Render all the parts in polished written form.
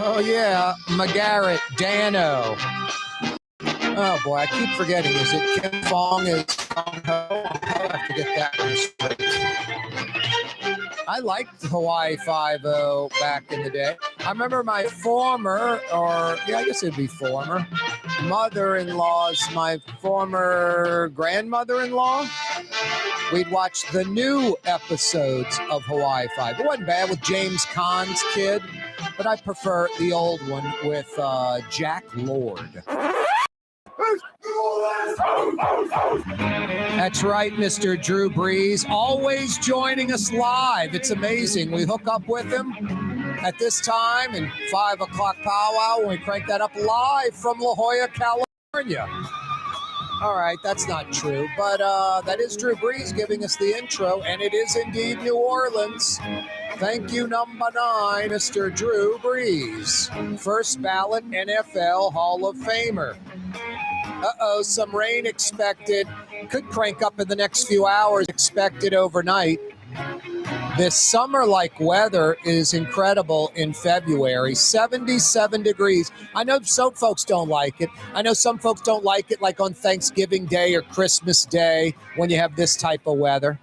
Oh, yeah, McGarrett, Dano. Oh, boy, I keep forgetting. Is it Kim Fong? Is Fong Ho? I'll have to get that one straight. I liked Hawaii 5-0 back in the day. I remember my former, I guess it'd be former, mother-in-law's, my former grandmother-in-law. We'd watch the new episodes of Hawaii 5. It wasn't bad with James Caan's kid, but I prefer the old one with Jack Lord. That's right, Mr. Drew Brees, always joining us live. It's amazing. We hook up with him at this time in 5 o'clock powwow when we crank that up live from La Jolla, California. All right, that's not true, but that is Drew Brees giving us the intro, and it is indeed New Orleans. Thank you, number 9, Mr. Drew Brees, first ballot NFL Hall of Famer. Some rain expected. Could crank up in the next few hours, expected overnight. This summer-like weather is incredible in February, 77 degrees. I know some folks don't like it. I know some folks don't like it like on Thanksgiving Day or Christmas Day when you have this type of weather.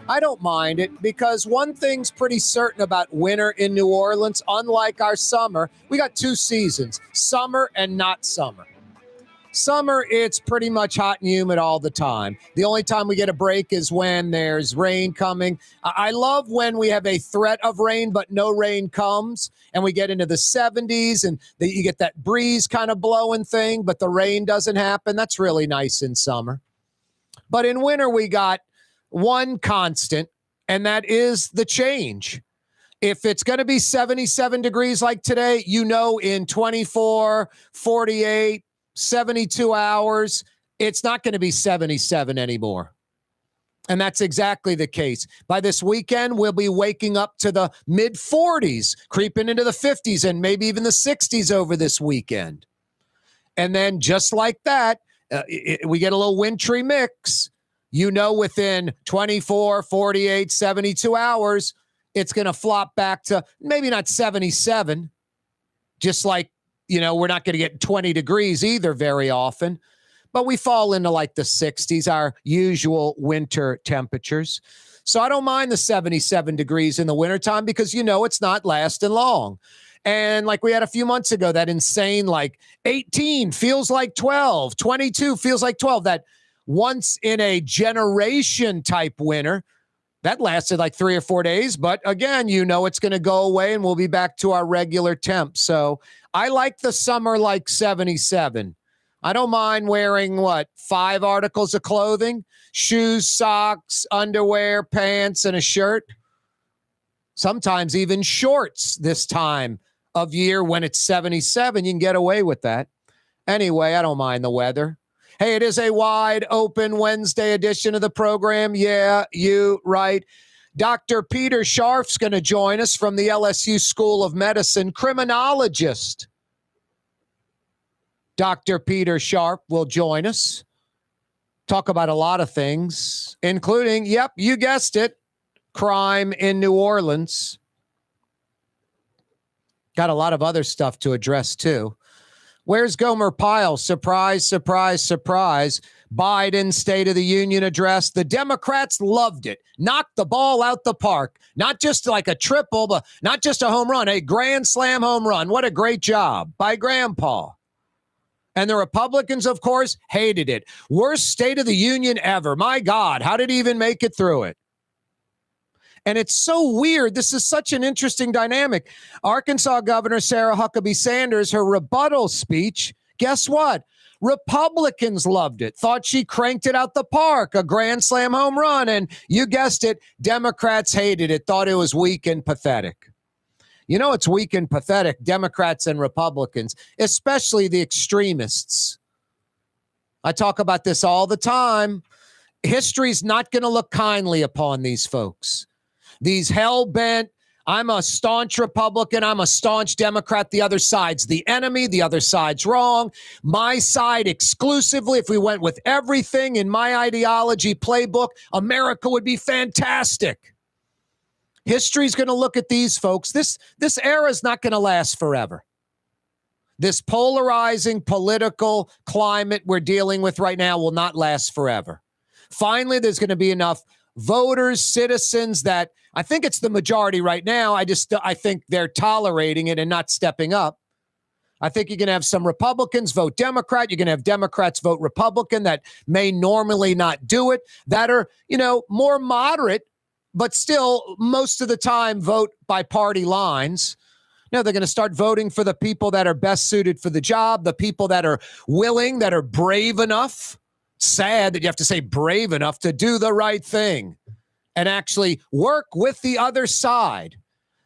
I don't mind it because one thing's pretty certain about winter in New Orleans, unlike our summer, we got 2 seasons, summer and not summer. Summer, it's pretty much hot and humid all the time. The only time we get a break is when there's rain coming. I love when we have a threat of rain, but no rain comes, and we get into the 70s, and you get that breeze kind of blowing thing, but the rain doesn't happen. That's really nice in summer. But in winter, we got one constant, and that is the change. If it's going to be 77 degrees like today, in 24, 48, 72 hours, it's not going to be 77 anymore. And that's exactly the case. By this weekend, we'll be waking up to the mid-40s, creeping into the 50s, and maybe even the 60s over this weekend. And then just like that, we get a little wintry mix. Within 24, 48, 72 hours, it's going to flop back to maybe not 77, just like we're not going to get 20 degrees either very often, but we fall into like the 60s, our usual winter temperatures. So I don't mind the 77 degrees in the wintertime because, it's not lasting long. And like we had a few months ago, that insane, like 18 feels like 12, 22 feels like 12, that once in a generation type winter. That lasted like 3 or 4 days, but again, it's going to go away and we'll be back to our regular temp. So I like the summer like 77. I don't mind wearing 5 articles of clothing, shoes, socks, underwear, pants, and a shirt. Sometimes even shorts this time of year when it's 77. You can get away with that. Anyway, I don't mind the weather. Hey, it is a wide open Wednesday edition of the program. Yeah, you right. Dr. Peter Scharf's going to join us from the LSU School of Medicine, criminologist. Dr. Peter Scharf will join us. Talk about a lot of things, including, yep, you guessed it, crime in New Orleans. Got a lot of other stuff to address, too. Where's Gomer Pyle? Surprise, surprise, surprise. Biden's State of the Union address. The Democrats loved it. Knocked the ball out the park. Not just like a triple, but not just a home run, a grand slam home run. What a great job by Grandpa. And the Republicans, of course, hated it. Worst State of the Union ever. My God, how did he even make it through it? And it's so weird. This is such an interesting dynamic. Arkansas Governor Sarah Huckabee Sanders, her rebuttal speech, guess what? Republicans loved it, thought she cranked it out the park, a grand slam home run. And you guessed it, Democrats hated it, thought it was weak and pathetic. It's weak and pathetic, Democrats and Republicans, especially the extremists. I talk about this all the time. History's not going to look kindly upon these folks. These hell-bent, I'm a staunch Republican. I'm a staunch Democrat. The other side's the enemy. The other side's wrong. My side exclusively, if we went with everything in my ideology playbook, America would be fantastic. History's going to look at these folks. This era is not going to last forever. This polarizing political climate we're dealing with right now will not last forever. Finally, there's going to be enough voters, citizens that I think it's the majority right now. I think they're tolerating it and not stepping up. I think you're going to have some Republicans vote Democrat. You're going to have Democrats vote Republican that may normally not do it, that are, more moderate, but still most of the time vote by party lines. They're going to start voting for the people that are best suited for the job, the people that are willing, that are brave enough. Sad that you have to say brave enough to do the right thing and actually work with the other side.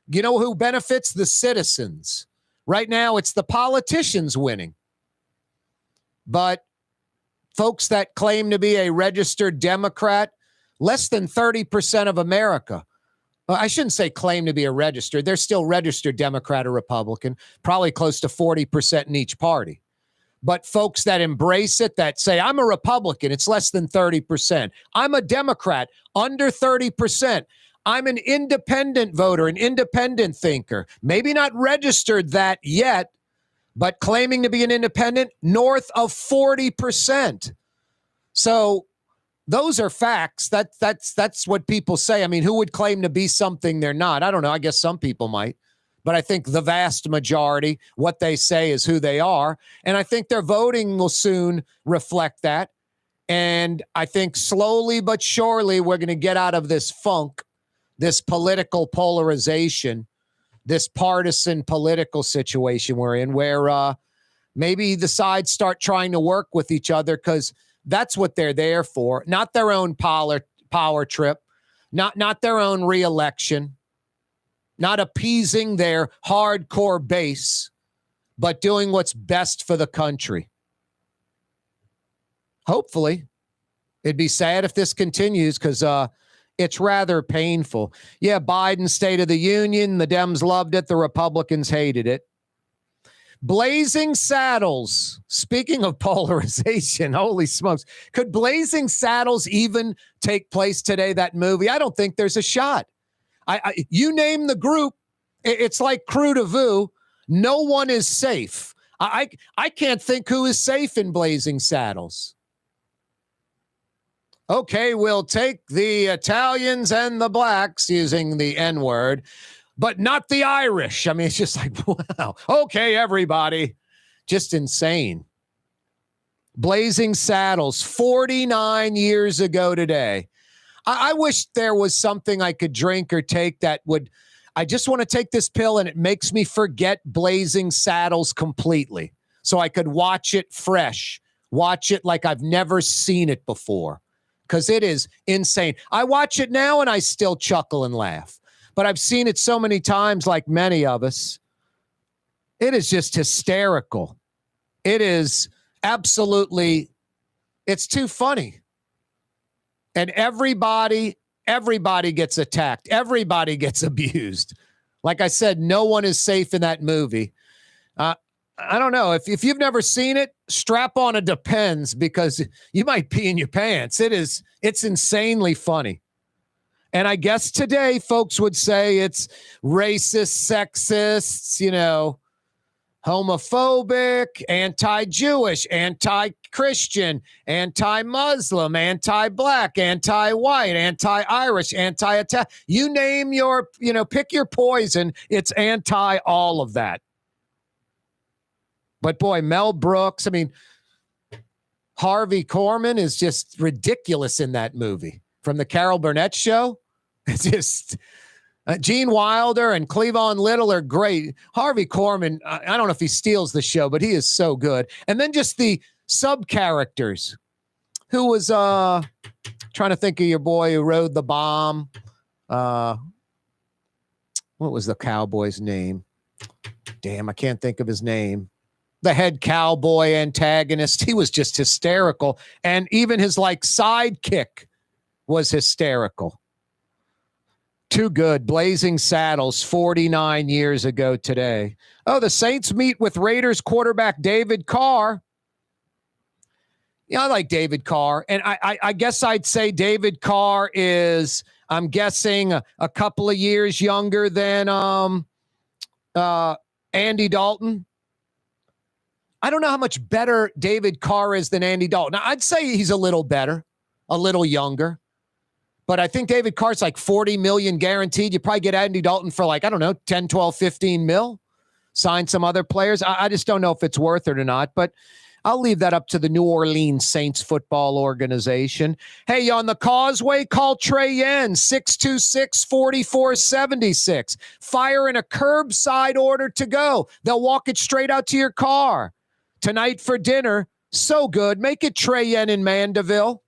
You know who benefits? The citizens. Right now, it's the politicians winning. But folks that claim to be a registered Democrat, less than 30% of America. Well, I shouldn't say claim to be a registered. They're still registered Democrat or Republican, probably close to 40% in each party. But folks that embrace it, that say, I'm a Republican, it's less than 30%. I'm a Democrat, under 30%. I'm an independent voter, an independent thinker. Maybe not registered that yet, but claiming to be an independent, north of 40%. So those are facts. That's what people say. I mean, who would claim to be something they're not? I don't know. I guess some people might. But I think the vast majority, what they say is who they are. And I think their voting will soon reflect that. And I think slowly but surely we're going to get out of this funk, this political polarization, this partisan political situation we're in, where maybe the sides start trying to work with each other, because that's what they're there for. Not their own power trip, not their own reelection. Not appeasing their hardcore base, but doing what's best for the country. Hopefully. It'd be sad if this continues, because it's rather painful. Yeah, Biden's State of the Union, the Dems loved it, the Republicans hated it. Blazing Saddles. Speaking of polarization, holy smokes. Could Blazing Saddles even take place today, that movie? I don't think there's a shot. You name the group, it's like Crew de Vue. No one is safe. I can't think who is safe in Blazing Saddles. Okay, we'll take the Italians and the blacks, using the N-word, but not the Irish. I mean, it's just like, wow. Okay, everybody. Just insane. Blazing Saddles, 49 years ago today. I wish there was something I could drink or take that would, I just want to take this pill and it makes me forget Blazing Saddles completely. So I could watch it fresh, watch it like I've never seen it before, because it is insane. I watch it now and I still chuckle and laugh, but I've seen it so many times, like many of us. It is just hysterical. It is absolutely, it's too funny. And everybody gets attacked. Everybody gets abused. Like I said, no one is safe in that movie. I don't know. If you've never seen it, strap on a Depends, because you might pee in your pants. It's insanely funny. And I guess today folks would say it's racist, sexist, homophobic, anti-Jewish, anti-Christian, anti-Muslim, anti-black, anti-white, anti-Irish, anti-Italian. You name your, pick your poison. It's anti all of that. But boy, Mel Brooks, Harvey Korman is just ridiculous in that movie. From the Carol Burnett Show, it's just... Gene Wilder and Cleavon Little are great. Harvey Korman, I don't know if he steals the show, but he is so good. And then just the sub-characters. Who was, trying to think of your boy who rode the bomb. What was the cowboy's name? Damn, I can't think of his name. The head cowboy antagonist. He was just hysterical. And even his, sidekick was hysterical. Too good. Blazing Saddles 49 years ago today. Oh, the Saints meet with Raiders quarterback David Carr. Yeah, I like David Carr. And I guess I'd say David Carr is, I'm guessing, a couple of years younger than Andy Dalton. I don't know how much better David Carr is than Andy Dalton. Now, I'd say he's a little better, a little younger. But I think David Carr's like $40 million guaranteed. You probably get Andy Dalton for like, I don't know, 10, 12, 15 mil. Sign some other players. I just don't know if it's worth it or not. But I'll leave that up to the New Orleans Saints football organization. Hey, on the Causeway, call Trey Yen, 626-4476. Fire in a curbside order to go. They'll walk it straight out to your car. Tonight for dinner, so good. Make it Trey Yen in Mandeville.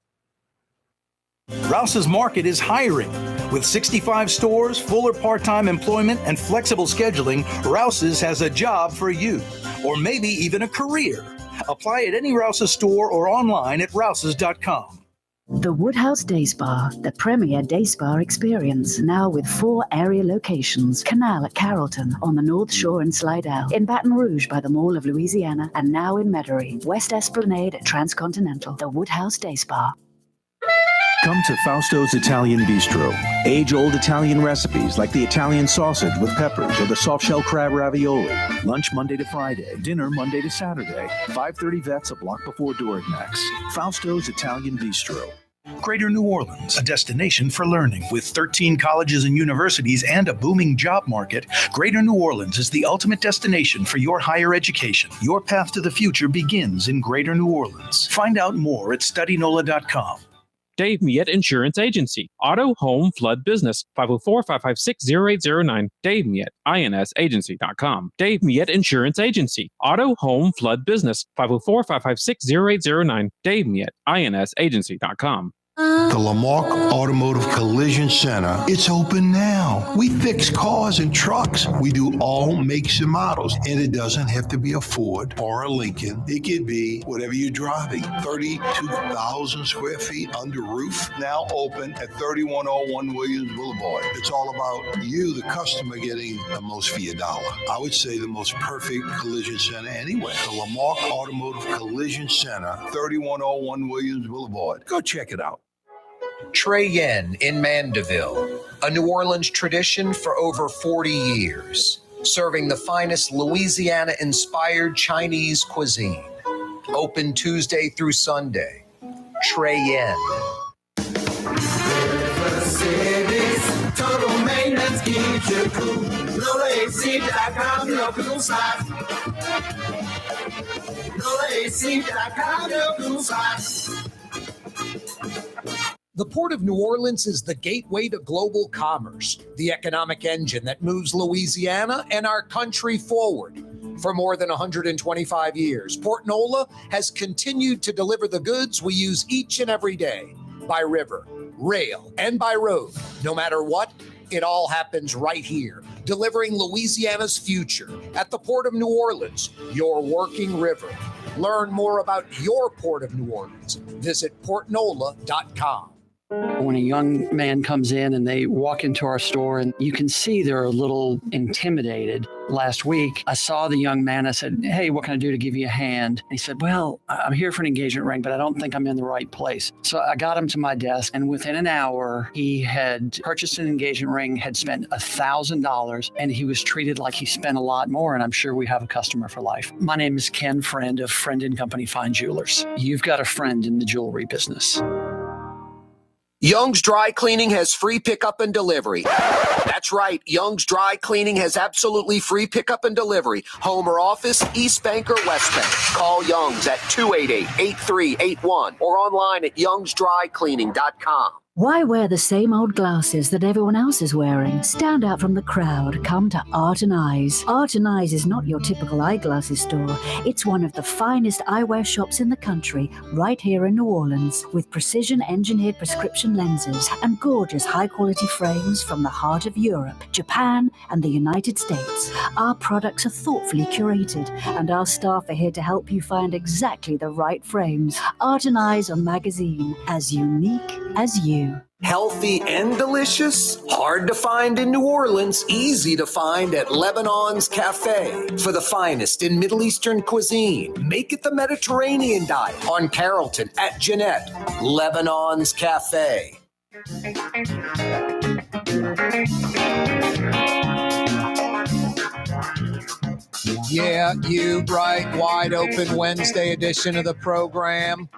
Rouse's Market is hiring. With 65 stores, full or part-time employment, and flexible scheduling, Rouse's has a job for you, or maybe even a career. Apply at any Rouse's store or online at rouses.com. The Woodhouse Day Spa, the premier day spa experience, now with 4 area locations. Canal at Carrollton, on the North Shore and Slidell, in Baton Rouge by the Mall of Louisiana, and now in Metairie. West Esplanade at Transcontinental. The Woodhouse Day Spa. Come to Fausto's Italian Bistro. Age-old Italian recipes like the Italian sausage with peppers or the soft-shell crab ravioli. Lunch Monday to Friday. Dinner Monday to Saturday. 530 Vets, a block before Duragmax. Fausto's Italian Bistro. Greater New Orleans, a destination for learning. With 13 colleges and universities and a booming job market, Greater New Orleans is the ultimate destination for your higher education. Your path to the future begins in Greater New Orleans. Find out more at studynola.com. Dave Miette Insurance Agency. Auto, home, flood, business. 504-556-0809. Dave Miette, insagency.com. Dave Miette Insurance Agency. Auto, home, flood, business. 504-556-0809. Dave Miette, insagency.com. The Lamarck Automotive Collision Center, it's open now. We fix cars and trucks. We do all makes and models. And it doesn't have to be a Ford or a Lincoln. It could be whatever you're driving. 32,000 square feet under roof, now open at 3101 Williams Boulevard. It's all about you, the customer, getting the most for your dollar. I would say the most perfect collision center anywhere. The Lamarck Automotive Collision Center, 3101 Williams Boulevard. Go check it out. Trey Yen in Mandeville, a New Orleans tradition for over 40 years, serving the finest Louisiana-inspired Chinese cuisine. Open Tuesday through Sunday. Trey Yen. Total maintenance keeps you cool. NolaAC.com, no cool side. NolaAC.com, no cool side. The Port of New Orleans is the gateway to global commerce, the economic engine that moves Louisiana and our country forward. For more than 125 years, Port Nola has continued to deliver the goods we use each and every day, by river, rail, and by road. No matter what, it all happens right here, delivering Louisiana's future at the Port of New Orleans, your working river. Learn more about your Port of New Orleans. Visit portnola.com. When a young man comes in and they walk into our store and you can see they're a little intimidated. Last week, I saw the young man. I said, "Hey, what can I do to give you a hand?" And he said, "Well, I'm here for an engagement ring, but I don't think I'm in the right place." So I got him to my desk, and within an hour, he had purchased an engagement ring, had spent $1,000, and he was treated like he spent a lot more, and I'm sure we have a customer for life. My name is Ken Friend of Friend & Company Fine Jewelers. You've got a friend in the jewelry business. Young's Dry Cleaning has free pickup and delivery. That's right. Young's Dry Cleaning has absolutely free pickup and delivery. Home or office, East Bank or West Bank. Call Young's at 288-8381 or online at youngsdrycleaning.com. Why wear the same old glasses that everyone else is wearing? Stand out from the crowd. Come to Art and Eyes. Art and Eyes is not your typical eyeglasses store. It's one of the finest eyewear shops in the country, right here in New Orleans, with precision-engineered prescription lenses and gorgeous high-quality frames from the heart of Europe, Japan, and the United States. Our products are thoughtfully curated, and our staff are here to help you find exactly the right frames. Art and Eyes are magazine, as unique as you. Healthy and delicious? Hard to find in New Orleans, easy to find at Lebanon's Cafe. For the finest in Middle Eastern cuisine, make it the Mediterranean diet on Carrollton at Jeanette. Lebanon's Cafe. Yeah, you right. Wide open Wednesday edition of the program.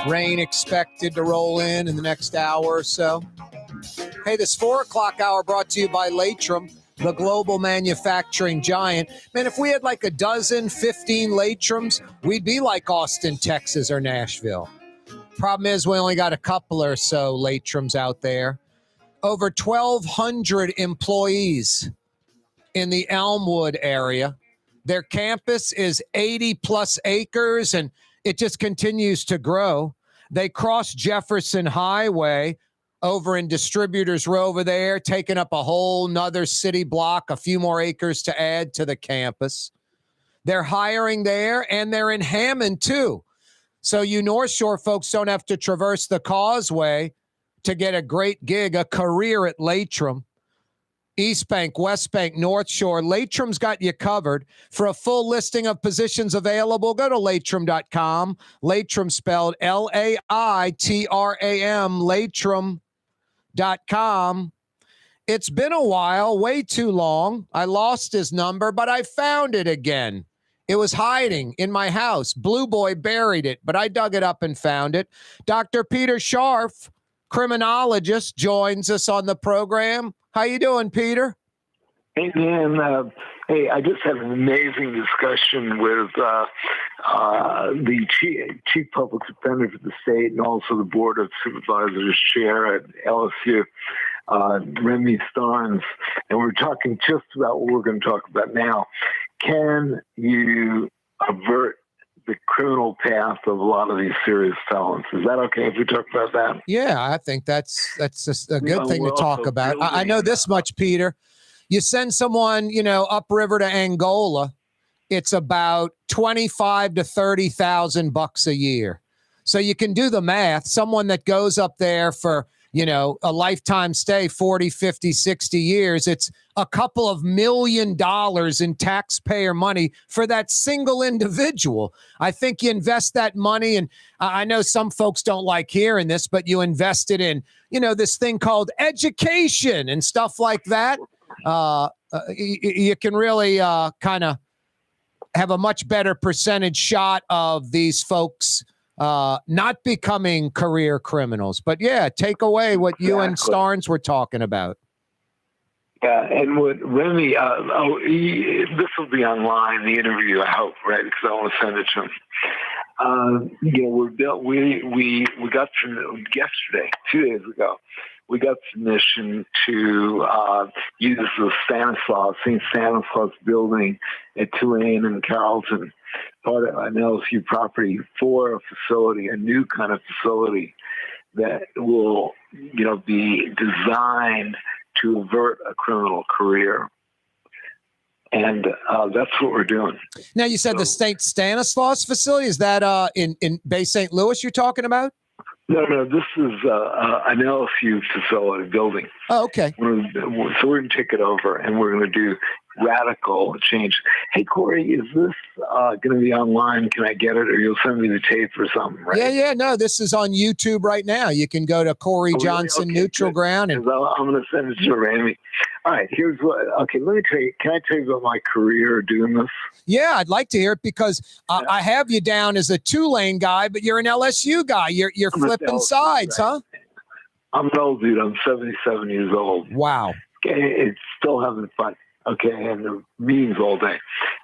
Rain expected to roll in the next hour or so. Hey, this 4 o'clock hour brought to you by Latrim, the global manufacturing giant. Man, if we had like a dozen, 15 Latrims, we'd be like Austin, Texas, or Nashville. Problem is, we only got a couple or so Latrims out there. Over 1,200 employees in the Elmwood area. Their campus is 80 plus acres, and it just continues to grow. They cross Jefferson Highway over in Distributors Row over there, taking up a whole nother city block, a few more acres to add to the campus. They're hiring there, and they're in Hammond too. So you North Shore folks don't have to traverse the causeway to get a great gig, a career at Latrim. East Bank, West Bank, North Shore. Latrim's got you covered. For a full listing of positions available, go to Latrim.com. Latrim spelled L-A-I-T-R-A-M, Latrim.com. It's been a while, way too long. I lost his number, but I found it again. It was hiding in my house. Blue Boy buried it, but I dug it up and found it. Dr. Peter Scharf, criminologist, joins us on the program. How you doing, Peter? Hey, man. Hey, I just had an amazing discussion with the chief public defender for the state and also the Board of Supervisors chair at LSU, Remy Starnes, and we're talking just about what we're going to talk about now. Can you avert the criminal path of a lot of these serious felons? Is that okay if we talk about that? Yeah, I think that's just a good thing to talk about. I know this much, Peter. You send someone, upriver to Angola, it's about $25,000 to $30,000 a year. So you can do the math. Someone that goes up there for, a lifetime stay, 40, 50, 60 years, it's a couple of $1 million in taxpayer money for that single individual. I think you invest that money, and I know some folks don't like hearing this, but you invest it in, this thing called education and stuff like that. You can really kind of have a much better percentage shot of these folks not becoming career criminals. But yeah, take away what you and Starnes were talking about. Yeah, and what Remy, this will be online, the interview, I hope, right? Because I want to send it to him. We got from yesterday, 2 days ago, we got permission to use the St. Stanislaus building at Tulane and Carrollton, part of an LSU property, for a facility, a new kind of facility that will, be designed to avert a criminal career. And that's what we're doing. Now, you said the St. Stanislaus facility, is that in Bay St. Louis you're talking about? No, this is an LSU facility building. Oh, okay. So we're going to take it over, and we're going to do radical change. Hey, Corey, is this going to be online? Can I get it, or you'll send me the tape or something, right? Yeah. No, this is on YouTube right now. You can go to Corey Johnson Neutral Ground. And I'm going to send it to Randy. All right, here's what. Okay, let me tell you. Can I tell you about my career doing this? Yeah, I'd like to hear it because I have you down as a Tulane guy, but you're an LSU guy. You're flipping sides, right? Huh? I'm an old dude. I'm 77 years old. Wow. Okay, it's still having fun. Okay, and the meetings all day.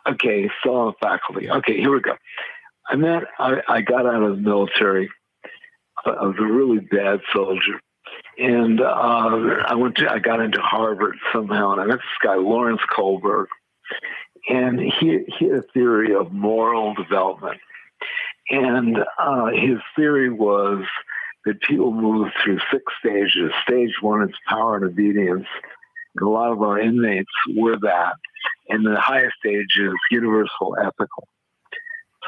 Okay, still on the faculty. Okay, here we go. I got out of the military. I was a really bad soldier. And I got into Harvard somehow, and I met this guy, Lawrence Kohlberg. And he had a theory of moral development. And his theory was that people move through 6 stages. Stage 1 is power and obedience. And a lot of our inmates were that. And the highest stage is universal ethical.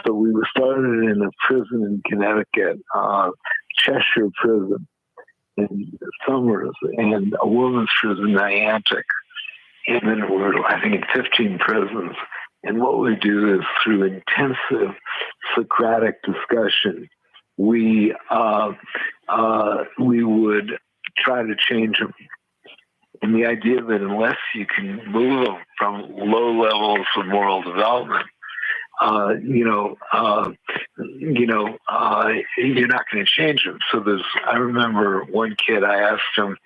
So we started in a prison in Connecticut, Cheshire Prison. and Summers, and a women's prison, Niantic. And then we're, I think, in 15 prisons. And what we do is through intensive Socratic discussion, we would try to change them. And the idea that unless you can move them from low levels of moral development, you're not going to change them. So I remember one kid, I asked him,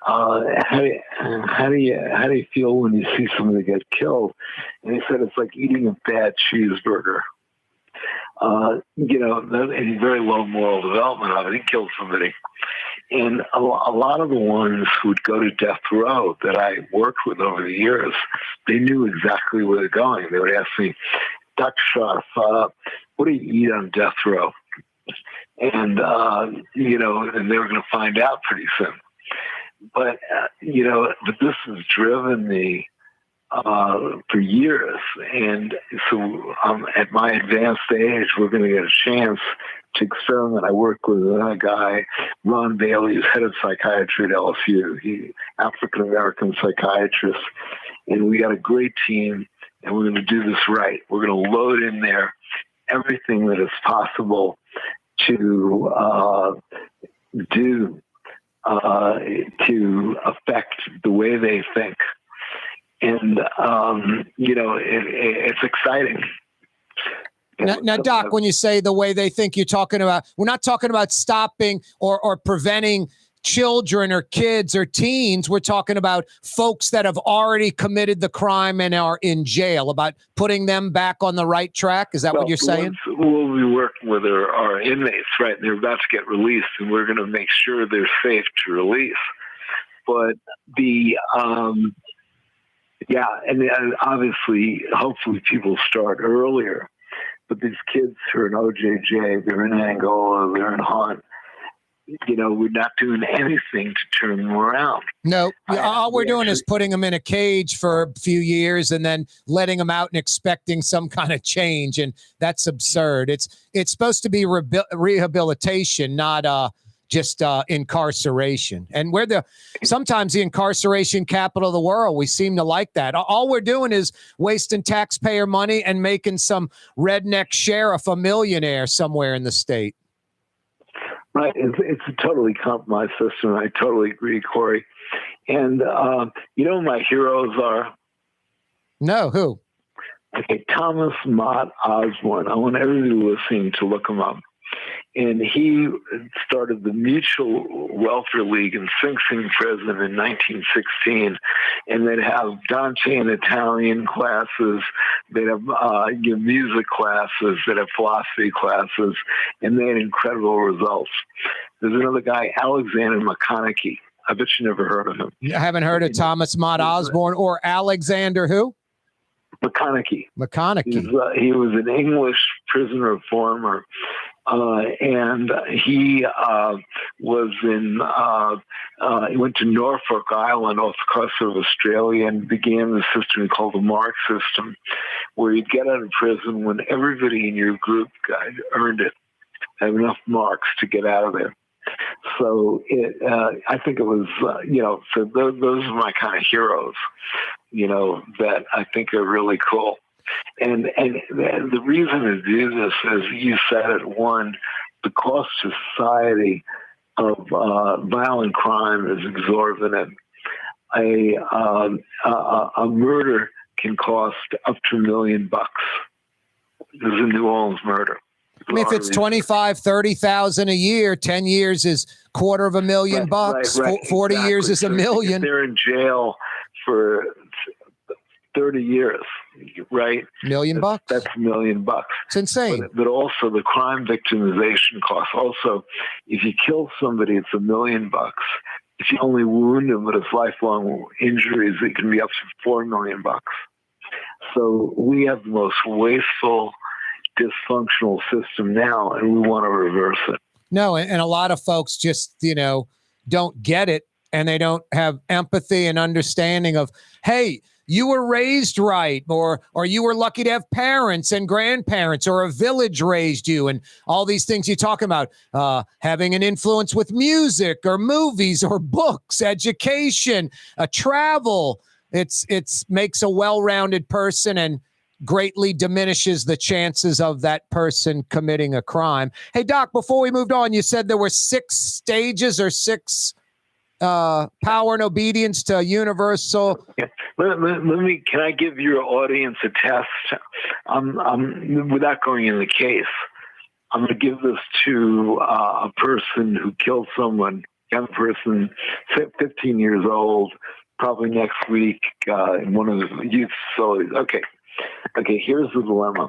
how do you feel when you see somebody get killed? And he said, it's like eating a bad cheeseburger. And he's very low moral development of it. He killed somebody. And a lot of the ones who would go to death row that I worked with over the years, they knew exactly where they're going. They would ask me, Dr. Scharf, what do you eat on death row? And, and they were going to find out pretty soon. But, but this has driven me for years. And so at my advanced age, we're going to get a chance to experiment. I work with another guy, Ron Bailey, who's head of psychiatry at LSU. He's African-American psychiatrist. And we got a great team, and we're going to do this right. We're going to load in there everything that is possible to to affect the way they think. And, it's exciting. Now, Doc, when you say the way they think, we're not talking about stopping or preventing children or kids or teens. We're talking about folks that have already committed the crime and are in jail, about putting them back on the right track. Is that what you're saying? We'll be working with our inmates, right? They're about to get released, and we're going to make sure they're safe to release. But and obviously, hopefully people start earlier. But these kids who are in OJJ, they're in Angola, they're in Hunt, we're not doing anything to turn them around. No, all we're doing is putting them in a cage for a few years and then letting them out and expecting some kind of change. And that's absurd. It's supposed to be rehabilitation, not just incarceration. And we're sometimes the incarceration capital of the world. We seem to like that. All we're doing is wasting taxpayer money and making some redneck sheriff a millionaire somewhere in the state. Right. It's a totally compromised system. I totally agree, Corey. And who my heroes are? No, who? Okay, Thomas Mott Osborne. I want everybody listening to look him up. And he started the Mutual Welfare League in Sing Sing Prison in 1916. And they'd have Dante and Italian classes. They'd have music classes. They'd have philosophy classes. And they had incredible results. There's another guy, Alexander McConaughey. I bet you never heard of him. You haven't heard of Thomas Mott Osborne or Alexander who? McConaughey. He was an English prison reformer. And he he went to Norfolk Island off the coast of Australia and began the system called the Mark system, where you'd get out of prison when everybody in your group earned it, had enough marks to get out of there. So I think it was, so those are my kind of heroes, that I think are really cool. And the reason to do this, as you said it, one, the cost to society of violent crime is exorbitant. A murder can cost up to $1 million. There's a New Orleans murder. I mean, if it's 25, 30,000 a year, 10 years is $250,000. Right, 40 exactly. Years is $1 million. If they're in jail for 30 years, right? $1 million. That's $1 million. It's insane. But also the crime victimization costs. Also, if you kill somebody, it's $1 million. If you only wound him with his lifelong injuries, it can be up to $4 million. So we have the most wasteful, dysfunctional system now, and we want to reverse it. No, and a lot of folks just, don't get it, and they don't have empathy and understanding of, hey, you were raised right, or you were lucky to have parents and grandparents, or a village raised you, and all these things you talk about, having an influence with music or movies or books, education, travel. It's makes a well-rounded person and greatly diminishes the chances of that person committing a crime. Hey, Doc, before we moved on, you said there were 6 stages or 6 power and obedience to universal. Yeah. Let me. Can I give your audience a test? Without going in the case, I'm going to give this to a person who killed someone, young person, 15 years old, probably next week in one of the youth facilities. Okay, here's the dilemma.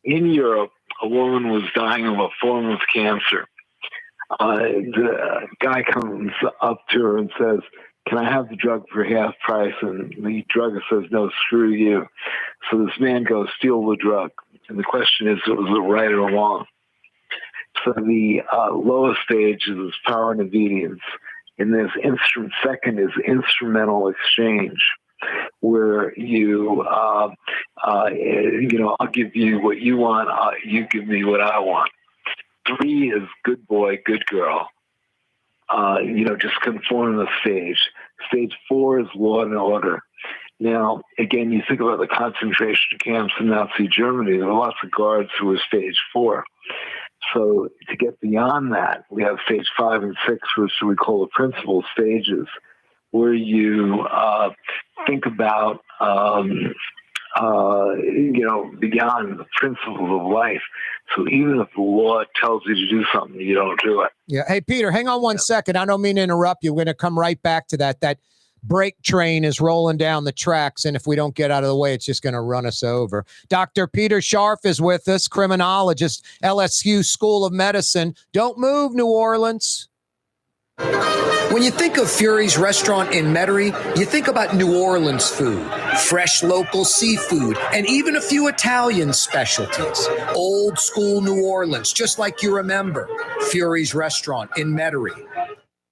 In Europe, a woman was dying of a form of cancer. The guy comes up to her and says, "Can I have the drug for half price?" And the druggist says, "No, screw you." So this man goes, "Steal the drug." And the question is, was it right or wrong? So the lowest stage is power and obedience. And this second is instrumental exchange, where you, I'll give you what you want, you give me what I want. 3 is good boy, good girl. Just conform the stage. Stage 4 is law and order. Now, again, you think about the concentration camps in Nazi Germany, there were lots of guards who were stage 4. So to get beyond that, we have stage 5 and 6, which we call the principal stages, where you think about, beyond the principles of life. So even if the law tells you to do something, you don't do it. Yeah. Hey, Peter, hang on one second. I don't mean to interrupt you. We're going to come right back to that. That break train is rolling down the tracks, and if we don't get out of the way, it's just going to run us over. Dr. Peter Scharf is with us, criminologist, LSU School of Medicine. Don't move, New Orleans. When you think of Fury's restaurant in Metairie, you think about New Orleans food, fresh local seafood, and even a few Italian specialties. Old school New Orleans, just like you remember. Fury's restaurant in Metairie.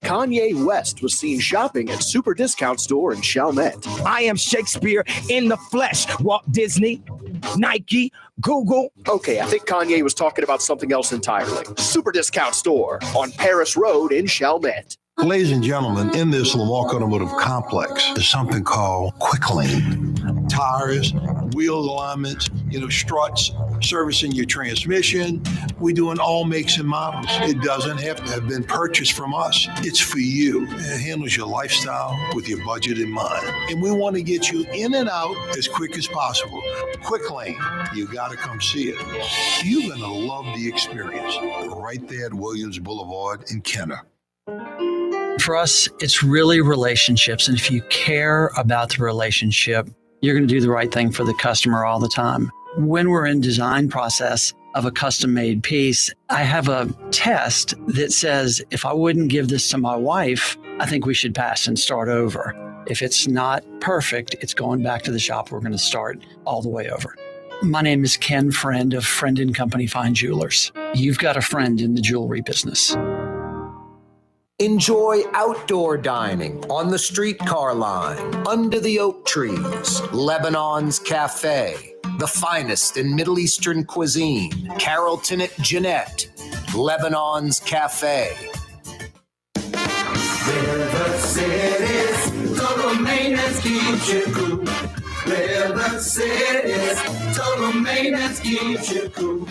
Kanye West was seen shopping at Super Discount Store in Chalmette. I am Shakespeare in the flesh. Walt Disney, Nike, Google. Okay, I think Kanye was talking about something else entirely. Super Discount Store on Paris Road in Chalmette. Ladies and gentlemen, in this Lamarck Automotive Complex is something called Quick Lane. Tires, wheel alignments, struts, servicing your transmission. We're doing all makes and models. It doesn't have to have been purchased from us. It's for you. It handles your lifestyle with your budget in mind. And we want to get you in and out as quick as possible. Quick Lane, you got to come see it. You're going to love the experience right there at Williams Boulevard in Kenner. For us, it's really relationships. And if you care about the relationship, you're going to do the right thing for the customer all the time. When we're in design process of a custom-made piece, I have a test that says, if I wouldn't give this to my wife, I think we should pass and start over. If it's not perfect, it's going back to the shop. We're going to start all the way over. My name is Ken Friend of Friend & Company Fine Jewelers. You've got a friend in the jewelry business. Enjoy outdoor dining on the streetcar line, under the oak trees, Lebanon's Cafe, the finest in Middle Eastern cuisine, Carrollton at Jeanette, Lebanon's Cafe. River City's total maintenance keeps you cool. River City's total maintenance keeps you cool.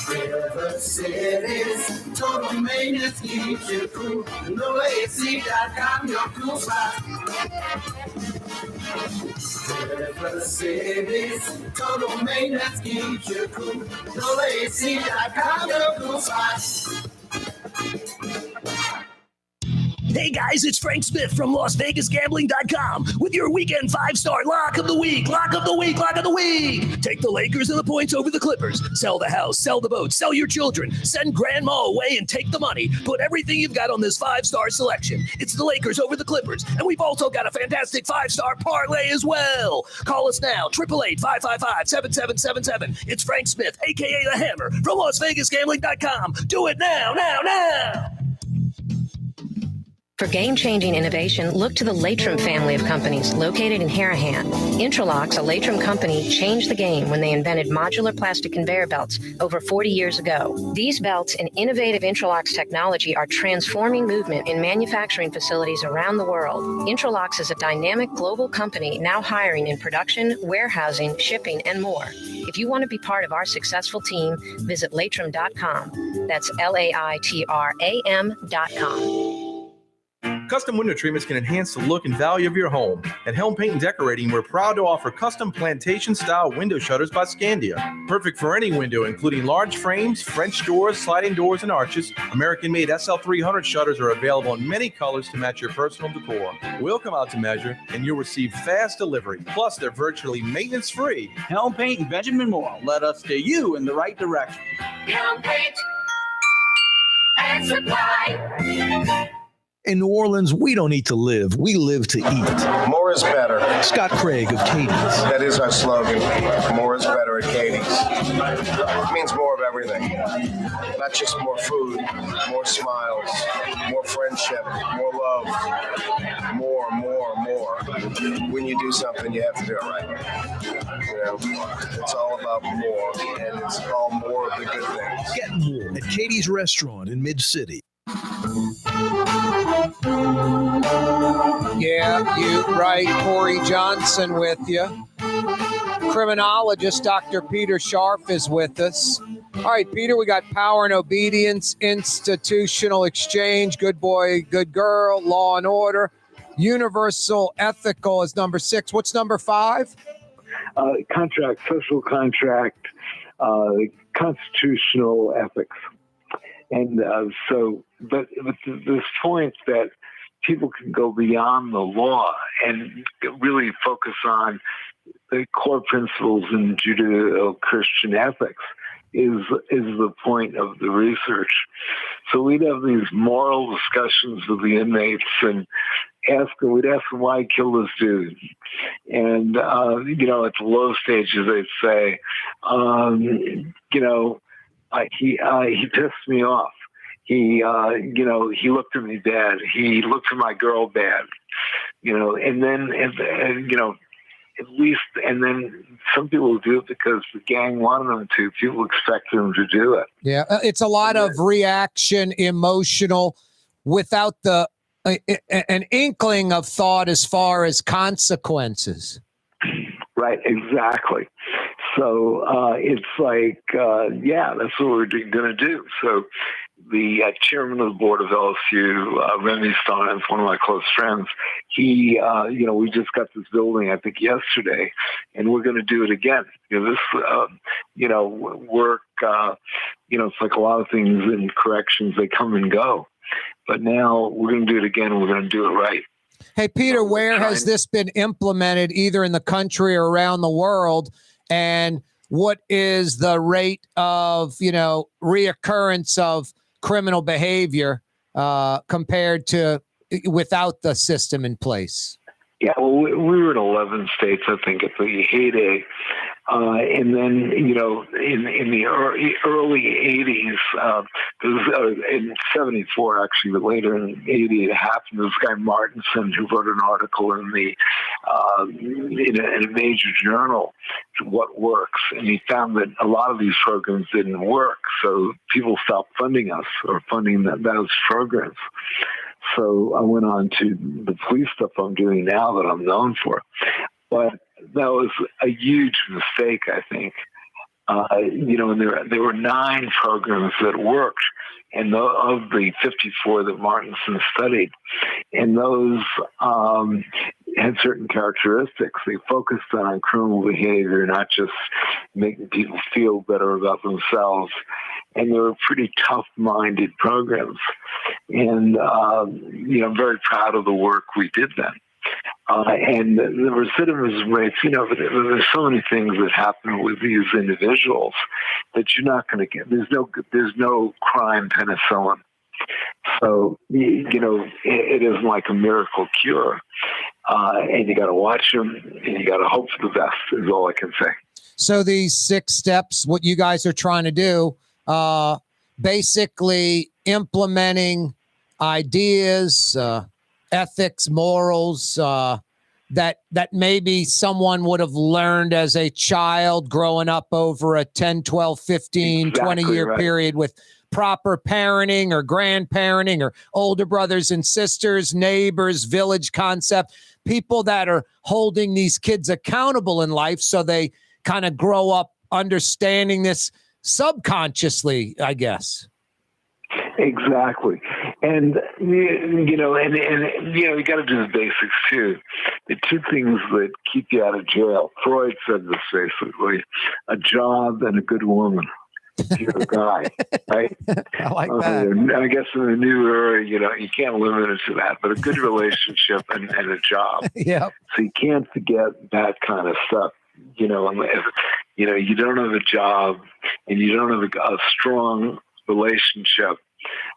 River City's total maintenance keeps you cool. NoAC.com, your cool spot. River City's total maintenance keeps you cool. NoAC.com, your cool spot. Hey guys, it's Frank Smith from LasVegasGambling.com with your weekend 5-star lock of the week. Lock of the week. Take the Lakers and the points over the Clippers. Sell the house, sell the boat, sell your children. Send grandma away and take the money. Put everything you've got on this 5-star selection. It's the Lakers over the Clippers. And we've also got a fantastic 5-star parlay as well. Call us now, 888-555-7777. It's Frank Smith, a.k.a. The Hammer, from LasVegasGambling.com. Do it now. For game-changing innovation, look to the Latrim family of companies located in Harahan. Intralocks, a Latrim company, changed the game when they invented modular plastic conveyor belts over 40 years ago. These belts and innovative Intralocks technology are transforming movement in manufacturing facilities around the world. Intralocks is a dynamic global company now hiring in production, warehousing, shipping, and more. If you want to be part of our successful team, visit Latrim.com. That's LAITRAM.com. Custom window treatments can enhance the look and value of your home. At Helm Paint and Decorating, we're proud to offer custom plantation-style window shutters by Scandia. Perfect for any window, including large frames, French doors, sliding doors, and arches. American-made SL300 shutters are available in many colors to match your personal decor. We'll come out to measure, and you'll receive fast delivery. Plus, they're virtually maintenance-free. Helm Paint and Benjamin Moore. Let us steer you in the right direction. Helm Paint and Supply. In New Orleans, we don't eat to live. We live to eat. More is better. Scott Craig of Katie's. That is our slogan. More is better at Katie's. It means more of everything. Not just more food, more smiles, more friendship, more love, more. When you do something, you have to do it right. You know, it's all about more, and it's all more of the good things. Get more at Katie's Restaurant in Mid-City. Yeah, you right. Corey Johnson with you. Criminologist Dr. Peter Scharf is with us. All right, Peter, we got power and obedience, institutional exchange, good boy, good girl, law and order. Universal ethical is number 6. What's number 5? Contract, social contract, constitutional ethics. And but this point that people can go beyond the law and really focus on the core principles in Judeo-Christian ethics is the point of the research. So we'd have these moral discussions with the inmates and we'd ask them why he killed this dude. And, at the low stages, they'd say, he pissed me off. He looked at me bad. He looked at my girl bad, and then, at least, and then some people do it because the gang wanted them to. People expect them to do it. Yeah, it's a lot of reaction, emotional, without an inkling of thought as far as consequences. Right, exactly. So it's like, that's what we're going to do. So the chairman of the board of LSU, Remy Stein, is one of my close friends. He, we just got this building, I think, yesterday, and we're going to do it again. This, work, it's like a lot of things in corrections, they come and go. But now we're going to do it again, and we're going to do it right. Hey, Peter, where has this been implemented, either in the country or around the world? And what is the rate of, reoccurrence of criminal behavior compared to without the system in place? Yeah, well, we were in 11 states, I think, at the heyday. And then, in the early 80s, in 74, actually, but later in 80, it happened. This guy Martinson, who wrote an article in in a major journal, What Works, and he found that a lot of these programs didn't work, so people stopped funding us or funding those programs. So I went on to the police stuff I'm doing now that I'm known for. But that was a huge mistake, I think. And there were 9 programs that worked, and of the 54 that Martinson studied, and those had certain characteristics. They focused on criminal behavior, not just making people feel better about themselves. And they were pretty tough-minded programs. And, I'm very proud of the work we did then. And the recidivism rates, there's so many things that happen with these individuals that you're not going to get. There's no crime penicillin. So, it isn't like a miracle cure. And you got to watch them, and you got to hope for the best is all I can say. So these 6 steps, what you guys are trying to do, basically implementing ideas, ethics, morals that maybe someone would have learned as a child growing up over a 10, 12, 15, 20-year period with proper parenting or grandparenting or older brothers and sisters, neighbors, village concept, people that are holding these kids accountable in life so they kind of grow up understanding this subconsciously, I guess. Exactly. And, you got to do the basics too. The two things that keep you out of jail, Freud said this basically, a job and a good woman. You're a guy, right? I like that. I guess in the new era, you can't limit it to that, but a good relationship and a job. Yep. So you can't forget that kind of stuff. If you don't have a job and you don't have a strong relationship,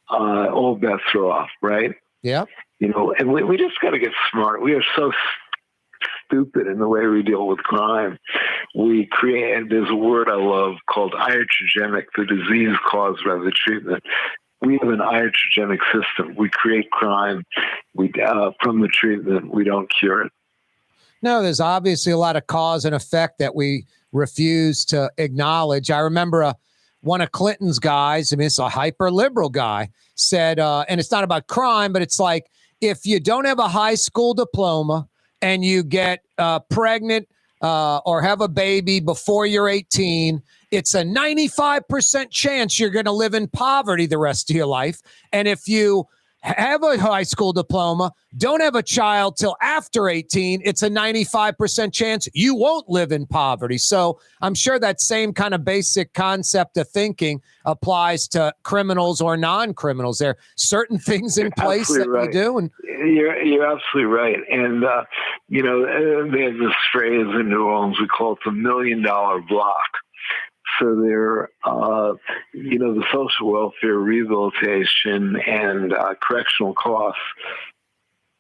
all bets are off, right? Yep. And we just got to get smart. We are so stupid in the way we deal with crime. We create, and there's a word I love called iatrogenic, the disease caused by the treatment. We have an iatrogenic system. We create crime. From the treatment, we don't cure it. No, there's obviously a lot of cause and effect that we refuse to acknowledge. I remember one of Clinton's guys, it's a hyper-liberal guy, said, and it's not about crime, but it's like, if you don't have a high school diploma and you get pregnant or have a baby before you're 18, it's a 95% chance you're going to live in poverty the rest of your life. And if you have a high school diploma, don't have a child till after 18, it's a 95% chance you won't live in poverty. So I'm sure that same kind of basic concept of thinking applies to criminals or non-criminals. There are certain things in place that we do. And you're absolutely right. And, they have this phrase in New Orleans, we call it the $1 million block. So they're, the social welfare, rehabilitation, and correctional costs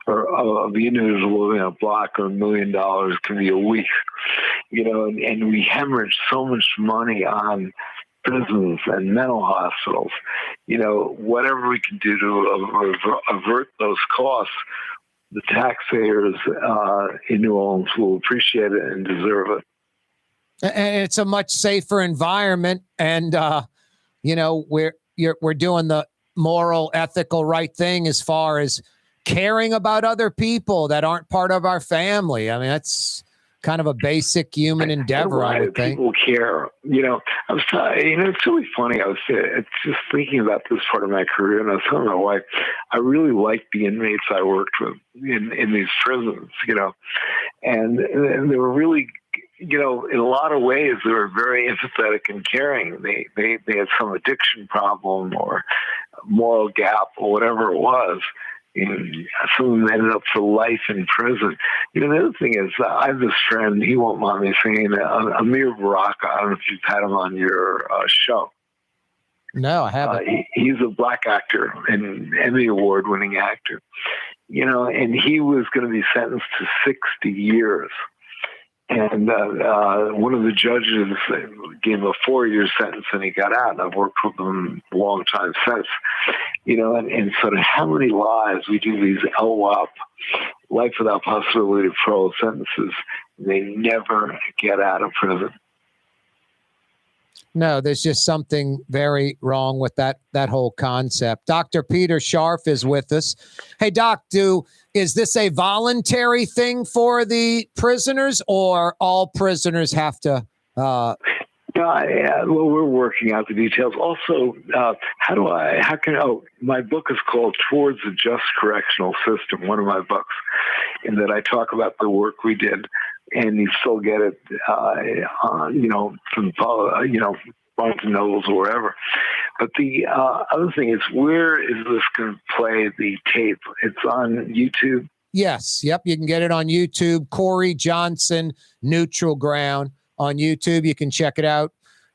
of the individual living in a block of $1 million can be a week, and we hemorrhage so much money on prisons and mental hospitals. Whatever we can do to avert those costs, the taxpayers in New Orleans will appreciate it and deserve it. And it's a much safer environment, and we're doing the moral, ethical, right thing as far as caring about other people that aren't part of our family. I mean, that's kind of a basic human endeavor, I would think. People care. I was it's really funny. I was just thinking about this part of my career, and I was telling my wife, I really liked the inmates I worked with in these prisons, and they were really, in a lot of ways, they were very empathetic and caring. They had some addiction problem or moral gap or whatever it was. Some of them ended up for life in prison. The other thing is, I have this friend, he won't mind me saying, Amir Baraka. I don't know if you've had him on your show. No, I haven't. He's a black actor, an Emmy Award-winning actor. And he was going to be sentenced to 60 years. And one of the judges gave him a 4-year sentence, and he got out. And I've worked with him a long time since. And sort of how many lives we do these LWOP, life without possibility of parole sentences, they never get out of prison. No, there's just something very wrong with that whole concept. Dr. Peter Scharf is with us. Hey, Doc, is this a voluntary thing for the prisoners, or all prisoners have to? Well, we're working out the details. Also, my book is called Towards a Just Correctional System, one of my books, in that I talk about the work we did, and you still get it, from, Barnes and Nobles or wherever. But the other thing is, where is this going to play the tape? It's on YouTube? Yes. Yep. You can get it on YouTube. Corey Johnson, Neutral Ground on YouTube. You can check it out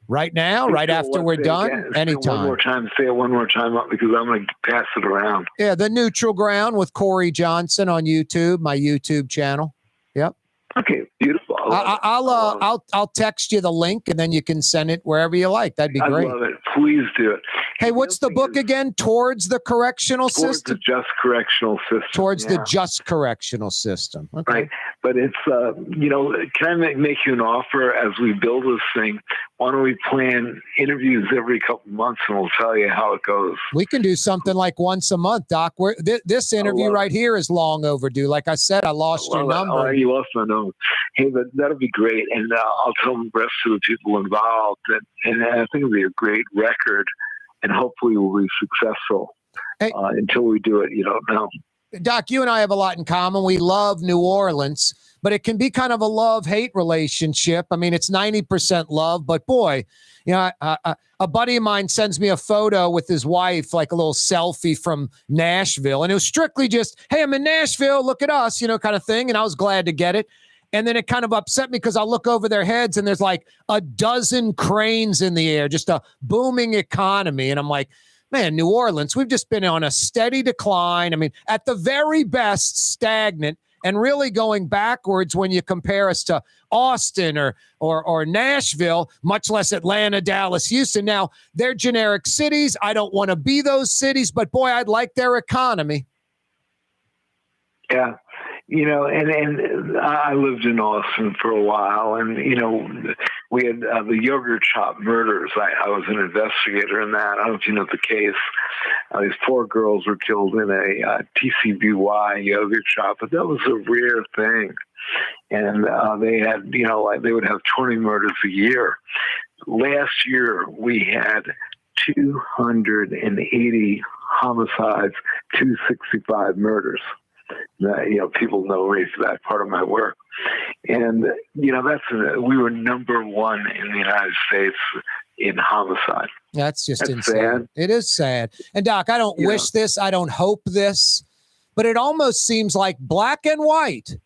right now, right after we're done, anytime. Say it one more time up, because I'm going to pass it around. Yeah, The Neutral Ground with Corey Johnson on YouTube, my YouTube channel. Yep. Okay, beautiful. I'll text you the link, and then you can send it wherever you like. That'd be great. I love it. please do it. Hey, what's the book again? Towards the Correctional Towards System? the Just Correctional System. Towards the Just Correctional System. Okay. Right. But it's, can I make you an offer as we build this thing? Why don't we plan interviews every couple months and we'll tell you how it goes? We can do something like once a month, Doc. This interview right here is long overdue. Like I said, I lost your number. Oh, you lost my number. Hey, but that'll be great. And I'll tell the rest of the people involved. And I think it'll be a great record. And hopefully we'll be successful. Until we do it, you don't know. Doc, you and I have a lot in common. We love New Orleans, but it can be kind of a love-hate relationship. I mean, it's 90% love, but boy, a buddy of mine sends me a photo with his wife, like a little selfie from Nashville. And it was strictly just, hey, I'm in Nashville, look at us, kind of thing. And I was glad to get it. And then it kind of upset me because I look over their heads and there's like a dozen cranes in the air, just a booming economy. And I'm like, man, New Orleans, we've just been on a steady decline. I mean, at the very best, stagnant, and really going backwards when you compare us to Austin or Nashville, much less Atlanta, Dallas, Houston. Now, they're generic cities. I don't want to be those cities, but boy, I'd like their economy. Yeah. And I lived in Austin for a while, and, we had the yogurt shop murders. I was an investigator in that. I don't know if you know the case. These 4 girls were killed in a TCBY yogurt shop, but that was a rare thing. And they had, they would have 20 murders a year. Last year, we had 280 homicides, 265 murders. People know me for that part of my work. And, we were number 1 in the United States in homicide. That's insane. Sad. It is sad. And Doc, I don't wish this. I don't hope this, but it almost seems like black and white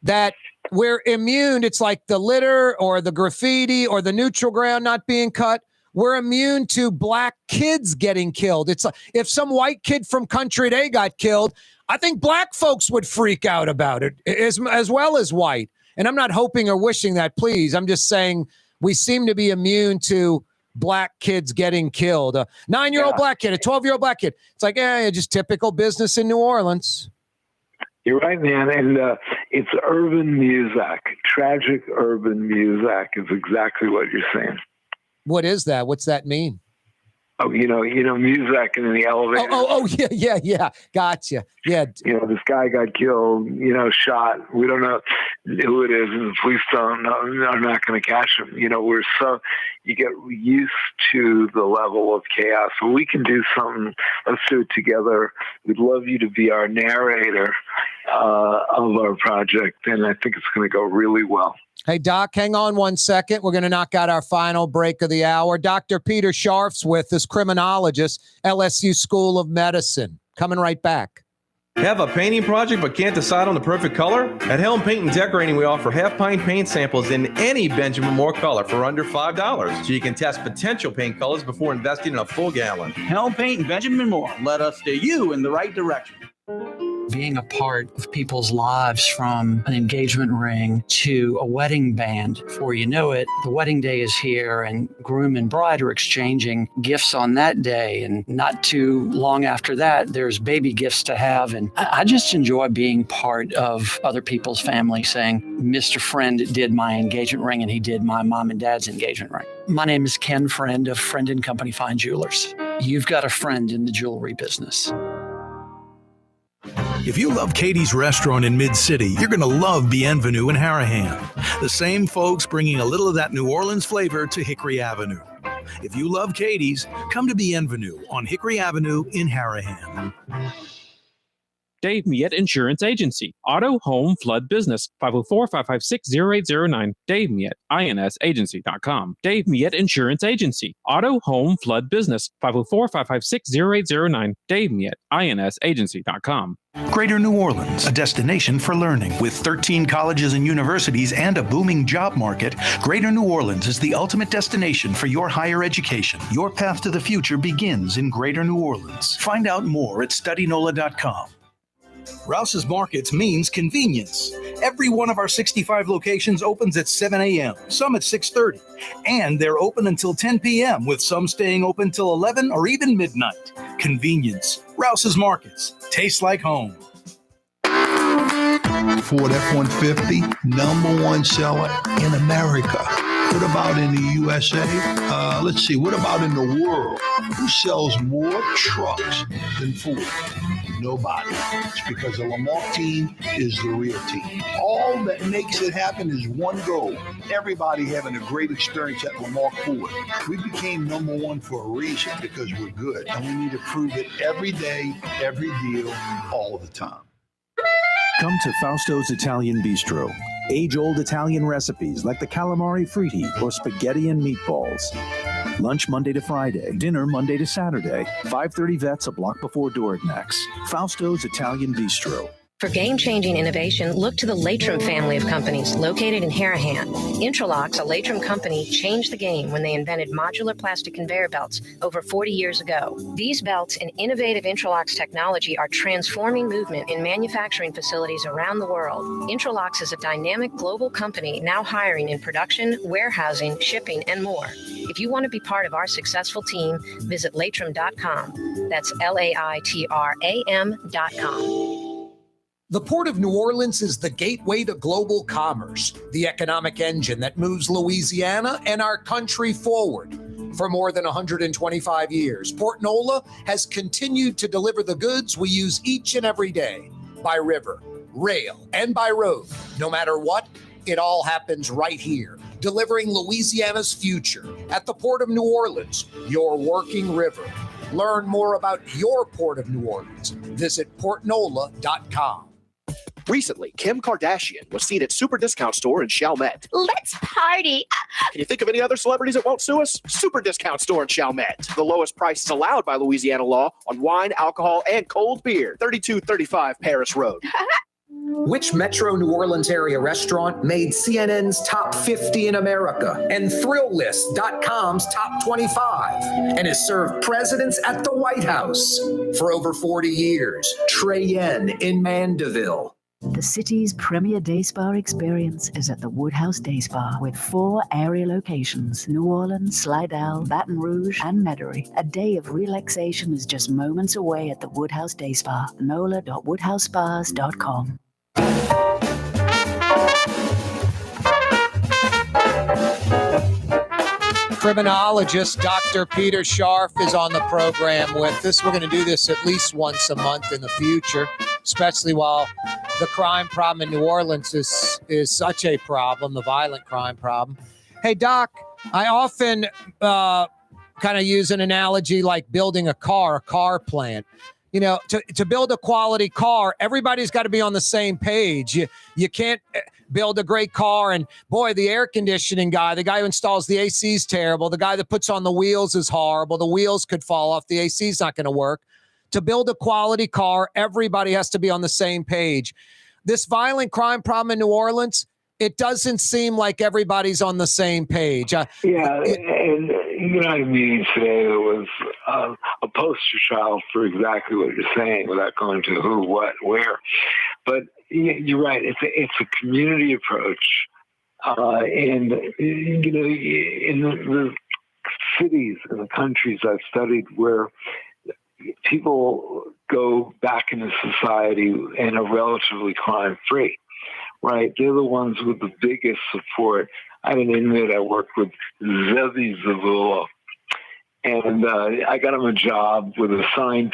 that we're immune. It's like the litter or the graffiti or the neutral ground not being cut. We're immune to black kids getting killed. It's like if some white kid from Country Day got killed, I think black folks would freak out about it as well as white. And I'm not hoping or wishing that, please. I'm just saying we seem to be immune to black kids getting killed. A 9-year-old black kid, a 12-year-old black kid. It's like, just typical business in New Orleans. You're right, man. And it's urban music. Tragic urban music is exactly what you're saying. What is that? What's that mean? Oh, music in the elevator. Oh, yeah. Gotcha. Yeah. This guy got killed, shot. We don't know who it is, and the police are not going to catch him. You get used to the level of chaos. So we can do something. Let's do it together. We'd love you to be our narrator of our project, and I think it's going to go really well. Hey, Doc, hang on 1 second. We're going to knock out our final break of the hour. Dr. Peter Scharf's with us, criminologist, LSU School of Medicine. Coming right back. Have a painting project but can't decide on the perfect color? At Helm Paint and Decorating, we offer half-pint paint samples in any Benjamin Moore color for under $5, so you can test potential paint colors before investing in a full gallon. Helm Paint and Benjamin Moore. Let us steer you in the right direction. Being a part of people's lives, from an engagement ring to a wedding band. Before you know it, the wedding day is here and groom and bride are exchanging gifts on that day. And not too long after that, there's baby gifts to have. And I just enjoy being part of other people's family, saying, Mr. Friend did my engagement ring and he did my mom and dad's engagement ring. My name is Ken Friend of Friend & Company Fine Jewelers. You've got a friend in the jewelry business. If you love Katie's Restaurant in Mid-City, you're going to love Bienvenue in Harahan. The same folks bringing a little of that New Orleans flavor to Hickory Avenue. If you love Katie's, come to Bienvenue on Hickory Avenue in Harahan. Dave Miette Insurance Agency. Auto, home, flood, business. 504-556-0809. Dave Miette, insagency.com. Dave Miette Insurance Agency. Auto, home, flood, business. 504-556-0809. Dave Miette, insagency.com. Greater New Orleans, a destination for learning. With 13 colleges and universities and a booming job market, Greater New Orleans is the ultimate destination for your higher education. Your path to the future begins in Greater New Orleans. Find out more at studynola.com. Rouse's Markets means convenience. Every one of our 65 locations opens at 7 a.m., some at 6:30, and they're open until 10 p.m., with some staying open till 11 or even midnight. Convenience. Rouse's Markets. Tastes like home. Ford F-150, #1 seller in America. What about in the USA? Let's see, what about in the world? Who sells more trucks than Ford? Nobody. It's because the Lamarck team is the real team. All that makes it happen is one goal. Everybody having a great experience at Lamarck Ford. We became #1 for a reason, because we're good. And we need to prove it every day, every deal, all the time. Come to Fausto's Italian Bistro. Age-old Italian recipes like the calamari fritti or spaghetti and meatballs. Lunch Monday to Friday. Dinner Monday to Saturday. 530 Vets, a block before Dorignax. Fausto's Italian Bistro. For game-changing innovation, look to the Latrim family of companies located in Harahan. Intralox, a Latrim company, changed the game when they invented modular plastic conveyor belts over 40 years ago. These belts and innovative Intralox technology are transforming movement in manufacturing facilities around the world. Intralox is a dynamic global company now hiring in production, warehousing, shipping, and more. If you want to be part of our successful team, visit Latrim.com. That's LAITRAM.com. The Port of New Orleans is the gateway to global commerce, the economic engine that moves Louisiana and our country forward. For more than 125 years, Port Nola has continued to deliver the goods we use each and every day, by river, rail, and by road. No matter what, it all happens right here, delivering Louisiana's future at the Port of New Orleans, your working river. Learn more about your Port of New Orleans. Visit portnola.com. Recently, Kim Kardashian was seen at Super Discount Store in Chalmette. Let's party. Can you think of any other celebrities that won't sue us? Super Discount Store in Chalmette. The lowest prices allowed by Louisiana law on wine, alcohol, and cold beer. 3235 Paris Road. Which Metro New Orleans area restaurant made CNN's top 50 in America and ThrillList.com's top 25 and has served presidents at the White House for over 40 years? Trey Yen in Mandeville. The city's premier day spa experience is at the Woodhouse Day Spa with 4 area locations: New Orleans, Slidell, Baton Rouge, and Metairie. A day of relaxation is just moments away at the Woodhouse Day Spa. NOLA.woodhousespas.com. Criminologist Dr. Peter Scharf is on the program with us. We're going to do this at least once a month in the future, especially while the crime problem in New Orleans is such a problem, the violent crime problem. Hey, Doc, I often kind of use an analogy like building a car plant. You know, to build a quality car, everybody's got to be on the same page. You can't build a great car and, boy, the air conditioning guy, the guy who installs the AC is terrible. The guy that puts on the wheels is horrible. The wheels could fall off. The AC is not going to work. To build a quality car, everybody has to be on the same page. This violent crime problem in New Orleans, it doesn't seem like everybody's on the same page. And you know what I mean today, there was a poster child for exactly what you're saying without going to who, what, where. But you're right. It's a community approach. And, you know, in the cities and the countries I've studied where people go back into society and are relatively crime-free, right? They're the ones with the biggest support. I had an inmate I worked with, Zevi Zavula, and I got him a job with a sign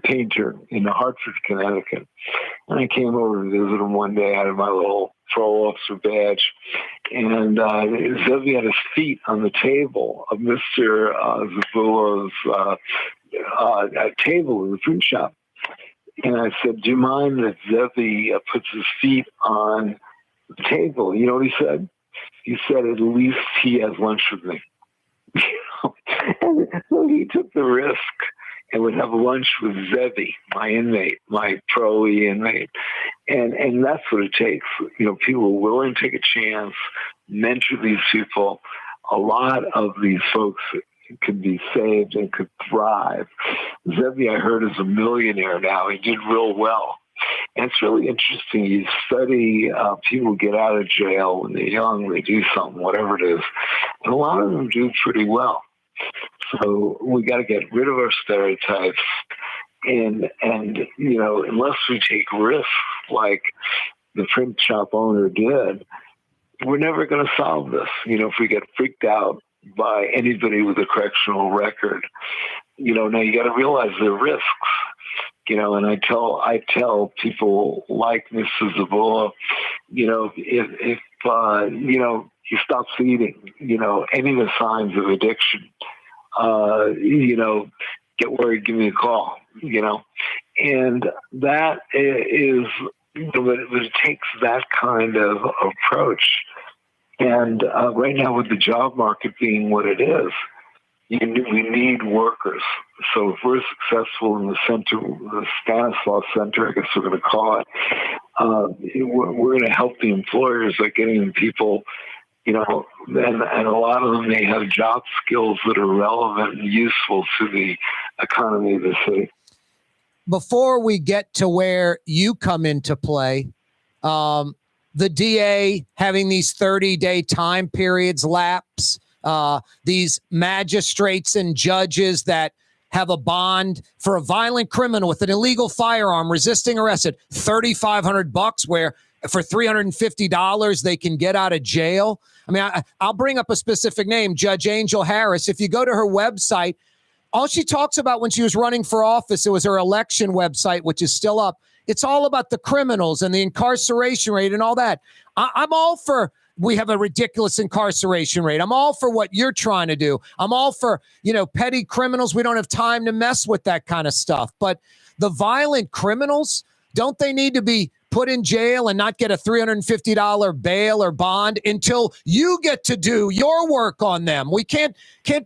painter in Hartford, Connecticut. And I came over to visit him one day. I had my little parole officer badge. And Zevi had his feet on the table of Mr. Zavula's table in the food shop. And I said, do you mind if Zevi puts his feet on the table? You know what he said? He said, at least he has lunch with me. And so he took the risk and would have lunch with Zevi, my inmate, my pro-E inmate. And that's what it takes. You know, people are willing to take a chance, mentor these people. A lot of these folks could be saved and could thrive. Zevi, I heard, is a millionaire now. He did real well And it's really interesting. You study people get out of jail when they're young, they do something, whatever it is, and a lot of them do pretty well. So we got to get rid of our stereotypes, and unless we take risks like the print shop owner did, we're never going to solve this. If we get freaked out by anybody with a correctional record, now you got to realize the risks. And I tell people like Mrs. Zabola, if he stops eating, any of the signs of addiction, get worried, give me a call, and that is, but it takes that kind of approach. And right now with the job market being what it is, we need workers. So if we're successful in the center, the Stanislaus Center, I guess we're going to call it, we're going to help the employers by getting people, and a lot of them may have job skills that are relevant and useful to the economy of the city. Before we get to where you come into play, the DA having these 30-day time periods lapse, these magistrates and judges that have a bond for a violent criminal with an illegal firearm resisting arrest at $3,500, where for $350 they can get out of jail. I mean, I'll bring up a specific name, Judge Angel Harris. If you go to her website, all she talks about when she was running for office, it was her election website, which is still up. It's all about the criminals and the incarceration rate and all that. I'm all for, we have a ridiculous incarceration rate. I'm all for what you're trying to do. I'm all for, petty criminals. We don't have time to mess with that kind of stuff. But the violent criminals, don't they need to be put in jail and not get a $350 bail or bond until you get to do your work on them? We can't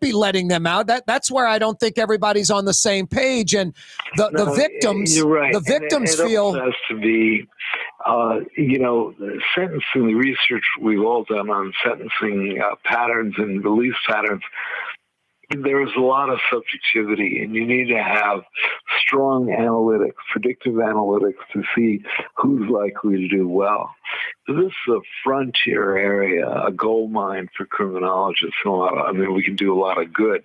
be letting them out. That's where I don't think everybody's on the same page. And the victims, you're right. The victims and it feel has to be, the sentencing, the research we've all done on sentencing patterns and release patterns. There is a lot of subjectivity, and you need to have strong analytics, predictive analytics, to see who's likely to do well. So this is a frontier area, a gold mine for criminologists. We can do a lot of good.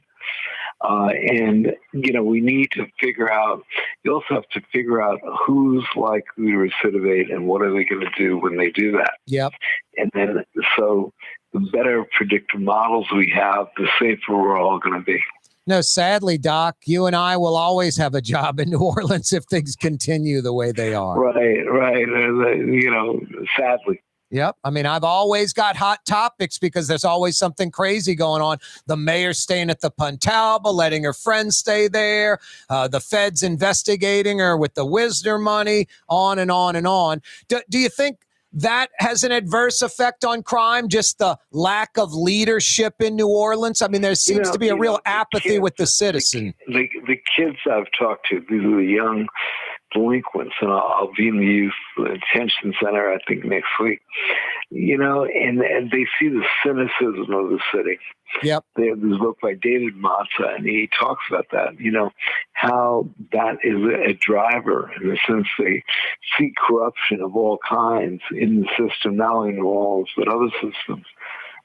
And we need to figure out, you also have to figure out who's likely to recidivate and what are they going to do when they do that. Yep. And then, so the better predictive models we have, the safer we're all going to be. No, sadly, Doc, you and I will always have a job in New Orleans if things continue the way they are. Right. Sadly. Yep. I mean, I've always got hot topics because there's always something crazy going on. The mayor staying at the Pontalba, letting her friends stay there. The feds investigating her with the Wisner money, on and on and on. Do you think that has an adverse effect on crime, just the lack of leadership in New Orleans? I mean, there seems to be a real apathy with the citizen. The kids I've talked to, these are the young delinquents, and I'll be in the youth detention center, I think, next week, and they see the cynicism of the city. Yep. There's a book by David Matzah, and he talks about that, how that is a driver in the sense they see corruption of all kinds in the system, not only in New Orleans, but other systems.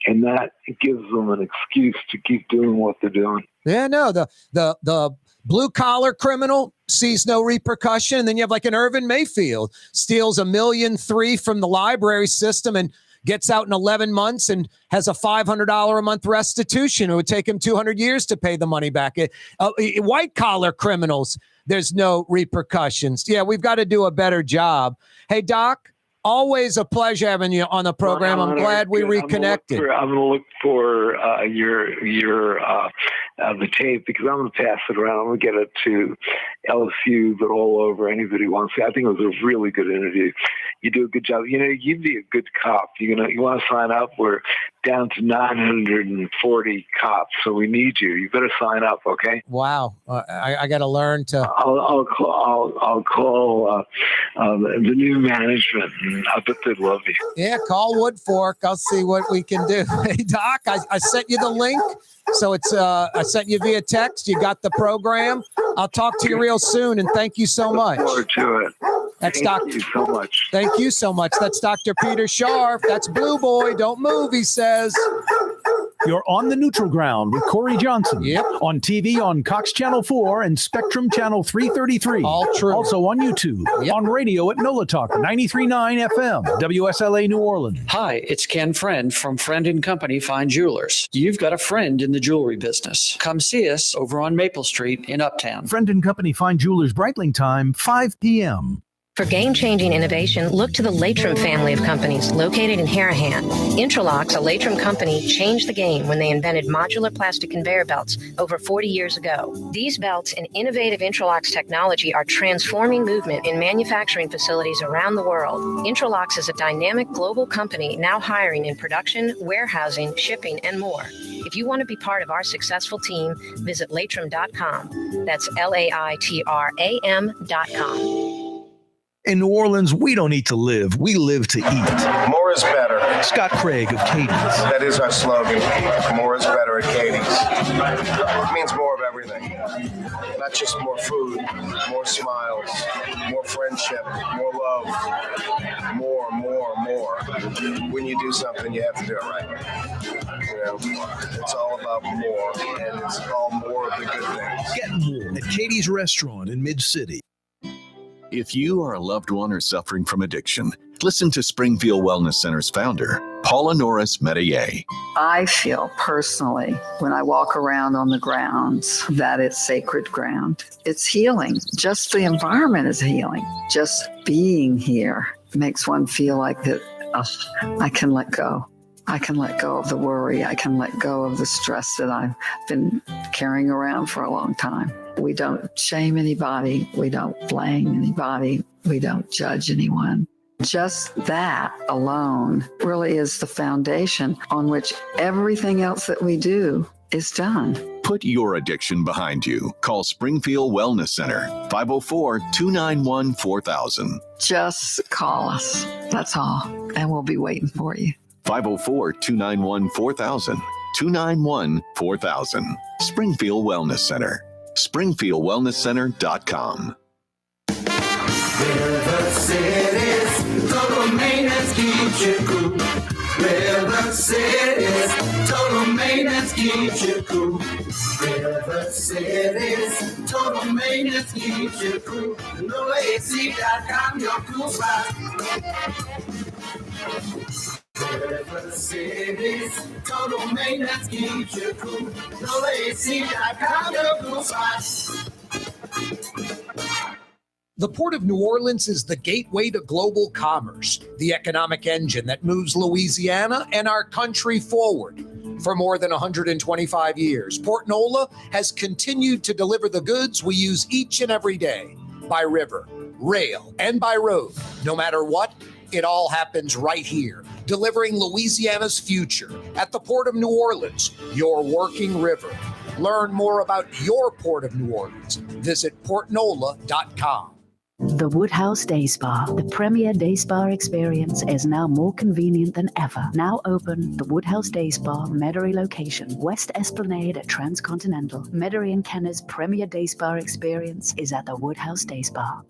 And that gives them an excuse to keep doing what they're doing. Yeah, no, the blue-collar criminal sees no repercussion. And then you have like an Irvin Mayfield, steals $1.3 million from the library system and gets out in 11 months and has a $500 a month restitution. It would take him 200 years to pay the money back. White-collar criminals, there's no repercussions. Yeah, we've got to do a better job. Hey, Doc, always a pleasure having you on the program. I'm glad we reconnected. I'm going to look for the tape, because I'm going to pass it around. I'm going to get it to LSU, but all over, anybody wants to. I think it was a really good interview. You do a good job. You'd be a good cop. You want to sign up? We're down to 940 cops, so we need you. You better sign up, okay? Wow, I got to learn to. I'll call the new management, and I bet they'd love you. Yeah, call Woodfork. I'll see what we can do. Hey, Doc, I sent you the link. So it's I sent you via text. You got the program. I'll talk to you real soon, and thank you so much. Look forward to it. That's Thank you so much. Thank you so much. That's Dr. Peter Scharf. That's Blue Boy. Don't move, he says. You're on the neutral ground with Corey Johnson. Yep. On TV on Cox Channel 4 and Spectrum Channel 333. All true. Also on YouTube. Yep. On radio at NOLA Talk 93.9 FM, WSLA New Orleans. Hi, it's Ken Friend from Friend & Company Fine Jewelers. You've got a friend in the jewelry business. Come see us over on Maple Street in Uptown. Friend & Company Fine Jewelers Breitling time, 5 p.m. For game-changing innovation, look to the Latrim family of companies located in Harahan. Interlocks, a Latrim company, changed the game when they invented modular plastic conveyor belts over 40 years ago. These belts and innovative Interlocks technology are transforming movement in manufacturing facilities around the world. Interlocks is a dynamic global company now hiring in production, warehousing, shipping, and more. If you want to be part of our successful team, visit latrim.com. That's LAITRAM.com. In New Orleans, we don't eat to live. We live to eat. More is better. Scott Craig of Katie's. That is our slogan. More is better at Katie's. It means more of everything. Not just more food, more smiles, more friendship, more love, more. When you do something, you have to do it right. You know, it's all about more, and it's all more of the good things. Get more at Katie's Restaurant in Mid-City. If you are a loved one or suffering from addiction, listen to Springfield Wellness Center's founder, Paula Norris Metayer. I feel personally, when I walk around on the grounds, that it's sacred ground. It's healing. Just the environment is healing. Just being here makes one feel like that, I can let go. I can let go of the worry. I can let go of the stress that I've been carrying around for a long time. We don't shame anybody. We don't blame anybody. We don't judge anyone. Just that alone really is the foundation on which everything else that we do is done. Put your addiction behind you. Call Springfield Wellness Center, 504-291-4000. Just call us. That's all. And we'll be waiting for you. 504-291-4000. 291-4000. Springfield Wellness Center. SpringfieldWellnessCenter.com. River City's total maintenance keeps you cool. River City's total maintenance keeps you cool. River City's total maintenance keeps you cool. NoAC.com, your cool spot. River City's total maintenance keeps you cool. NoAC.com, your cool spot. The Port of New Orleans is the gateway to global commerce, the economic engine that moves Louisiana and our country forward. For more than 125 years, Port Nola has continued to deliver the goods we use each and every day, by river, rail, and by road. No matter what, it all happens right here, delivering Louisiana's future at the Port of New Orleans, your working river. Learn more about your Port of New Orleans. Visit portnola.com. The Woodhouse Day Spa, the premier day spa experience, is now more convenient than ever. Now open, the Woodhouse Day Spa, Metairie location, West Esplanade at Transcontinental. Metairie and Kenner's premier day spa experience is at the Woodhouse Day Spa.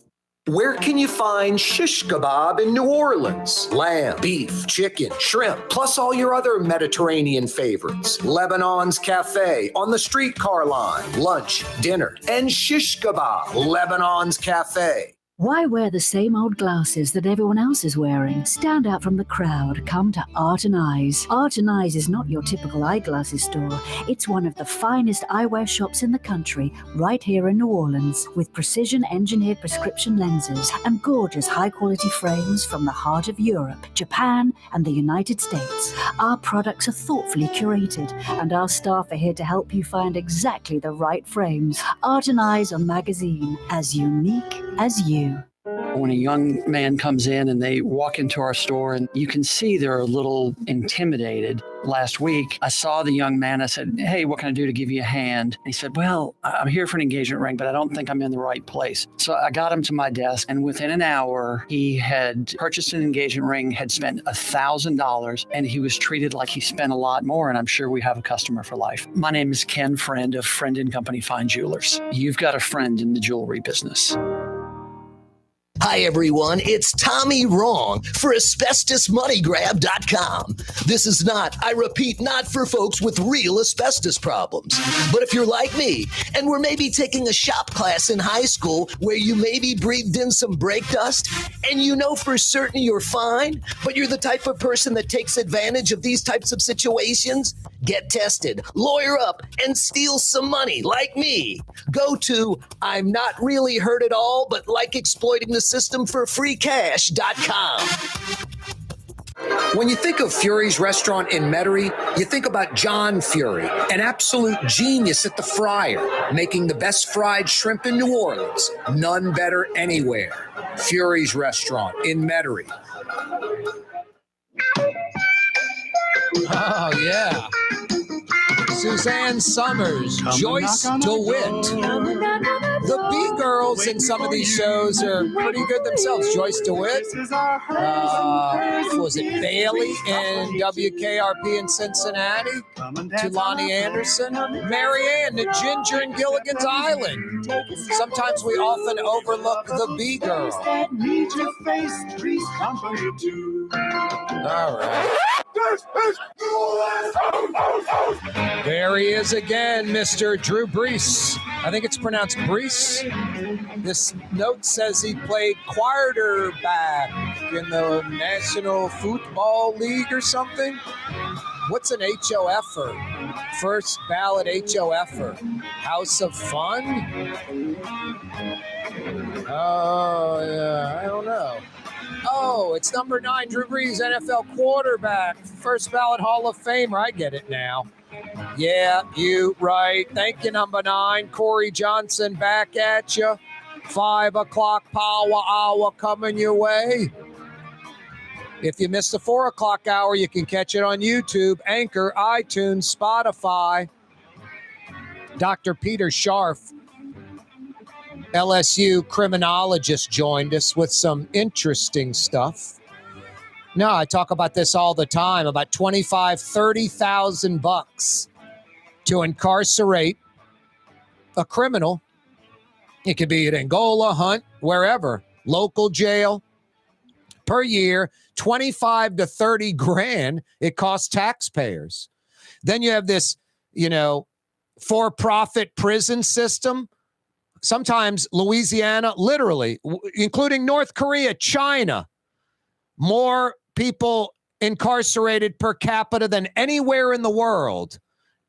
Where can you find shish kebab in New Orleans? Lamb, beef, chicken, shrimp, plus all your other Mediterranean favorites. Lebanon's Cafe on the streetcar line. Lunch, dinner, and shish kebab. Lebanon's Cafe. Why wear the same old glasses that everyone else is wearing? Stand out from the crowd. Come to Art and Eyes. Art and Eyes is not your typical eyeglasses store. It's one of the finest eyewear shops in the country, right here in New Orleans, with precision-engineered prescription lenses and gorgeous high-quality frames from the heart of Europe, Japan, and the United States. Our products are thoughtfully curated, and our staff are here to help you find exactly the right frames. Art and Eyes on magazine, as unique as you. When a young man comes in and they walk into our store, and you can see they're a little intimidated. Last week, I saw the young man. I said, "Hey, what can I do to give you a hand?" And he said, "Well, I'm here for an engagement ring, but I don't think I'm in the right place." So I got him to my desk, and within an hour, he had purchased an engagement ring, had spent $1,000, and he was treated like he spent a lot more, and I'm sure we have a customer for life. My name is Ken Friend of Friend & Company Fine Jewelers. You've got a friend in the jewelry business. Hi, everyone. It's Tommy Wrong for AsbestosMoneyGrab.com. This is not, I repeat, not for folks with real asbestos problems. But if you're like me and we're maybe taking a shop class in high school where you maybe breathed in some brake dust and you know for certain you're fine, but you're the type of person that takes advantage of these types of situations, get tested, lawyer up, and steal some money like me. Go to I'm not really hurt at all, but like exploiting the system for free cash.com. When you think of Fury's restaurant in Metairie, you think about John Fury, an absolute genius at the fryer, making the best fried shrimp in New Orleans. None better anywhere. Fury's restaurant in Metairie. Oh, yeah. Suzanne Summers, Joyce DeWitt. The B-girls in some of these shows are pretty good themselves. Joyce DeWitt. Was it Bailey in WKRP in Cincinnati? Tulani Anderson. Marianne, the Ginger in Gilligan's Island. Sometimes we often overlook the B-girl. All right. There he is again, Mr. Drew Brees. I think it's pronounced Brees. This note says he played quarterback in the National Football League or something. What's an HOFer? First ballot HOFer. House of Fun? Oh, yeah, I don't know. Oh, it's number 9, Drew Brees, NFL quarterback, first ballot Hall of Famer. I get it now. Yeah, you right. Thank you, number 9. Corey Johnson back at you. 5 o'clock power hour coming your way. If you missed the 4 o'clock hour, you can catch it on YouTube, Anchor, iTunes, Spotify. Dr. Peter Scharf, LSU criminologist, joined us with some interesting stuff. No, I talk about this all the time, about $25,000-$30,000 to incarcerate a criminal. It could be at Angola, Hunt, wherever, local jail per year, 25 to 30 grand it costs taxpayers. Then you have this, for-profit prison system. Sometimes Louisiana, literally, including North Korea, China, more people incarcerated per capita than anywhere in the world.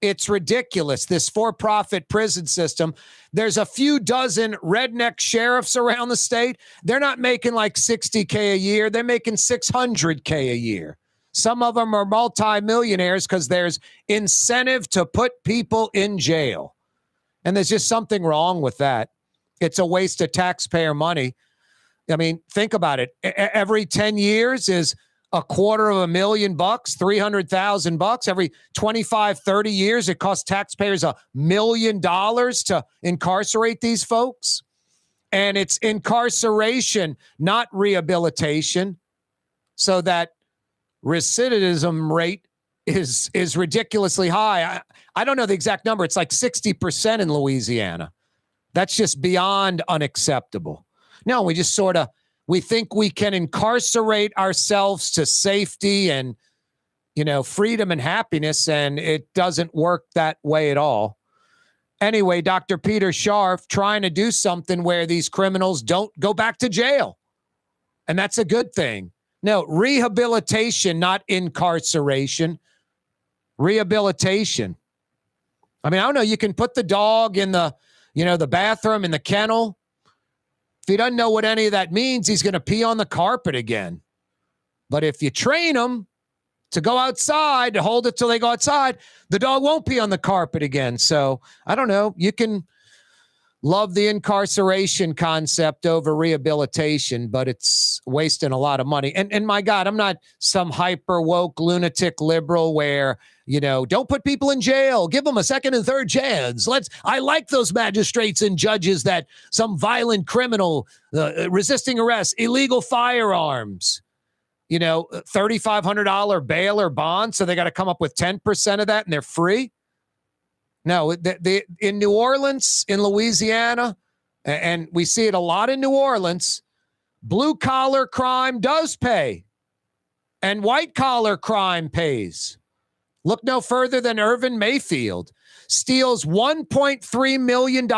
It's ridiculous, this for-profit prison system. There's a few dozen redneck sheriffs around the state. They're not making like $60K a year. They're making $600K a year. Some of them are multimillionaires because there's incentive to put people in jail. And there's just something wrong with that. It's a waste of taxpayer money. I mean, think about it. Every 10 years is $250,000, $300,000. Every 25, 30 years, it costs taxpayers $1 million to incarcerate these folks. And it's incarceration, not rehabilitation. So that recidivism rate is ridiculously high. I don't know the exact number. It's like 60% in Louisiana. That's just beyond unacceptable. No, we just we think we can incarcerate ourselves to safety and, freedom and happiness, and it doesn't work that way at all. Anyway, Dr. Peter Scharf trying to do something where these criminals don't go back to jail. And that's a good thing. No, rehabilitation, not incarceration. Rehabilitation. I mean, I don't know. You can put the dog in the bathroom, in the kennel. If he doesn't know what any of that means, he's going to pee on the carpet again. But if you train him to go outside, to hold it till they go outside, the dog won't pee on the carpet again. So I don't know. You can love the incarceration concept over rehabilitation, but it's wasting a lot of money. And my God, I'm not some hyper woke lunatic liberal where, don't put people in jail. Give them a second and third chance. I like those magistrates and judges that some violent criminal, resisting arrest, illegal firearms, $3,500 bail or bond. So they got to come up with 10% of that and they're free. No, in New Orleans, in Louisiana, and we see it a lot in New Orleans, blue-collar crime does pay, and white-collar crime pays. Look no further than Irvin Mayfield steals $1.3 million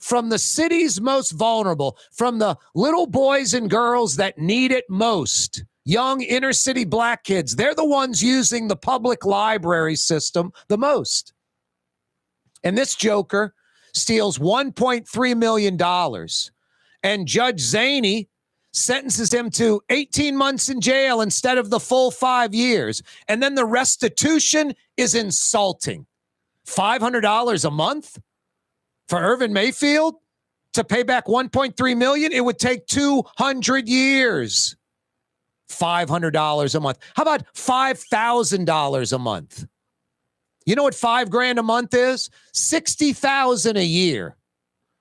from the city's most vulnerable, from the little boys and girls that need it most. Young inner-city black kids. They're the ones using the public library system the most. And this joker steals $1.3 million. And Judge Zaney sentences him to 18 months in jail instead of the full 5 years. And then the restitution is insulting. $500 a month for Irvin Mayfield to pay back $1.3 million? It would take 200 years. $500 a month. How about $5,000 a month? You know what $5,000 a month is? $60,000 a year.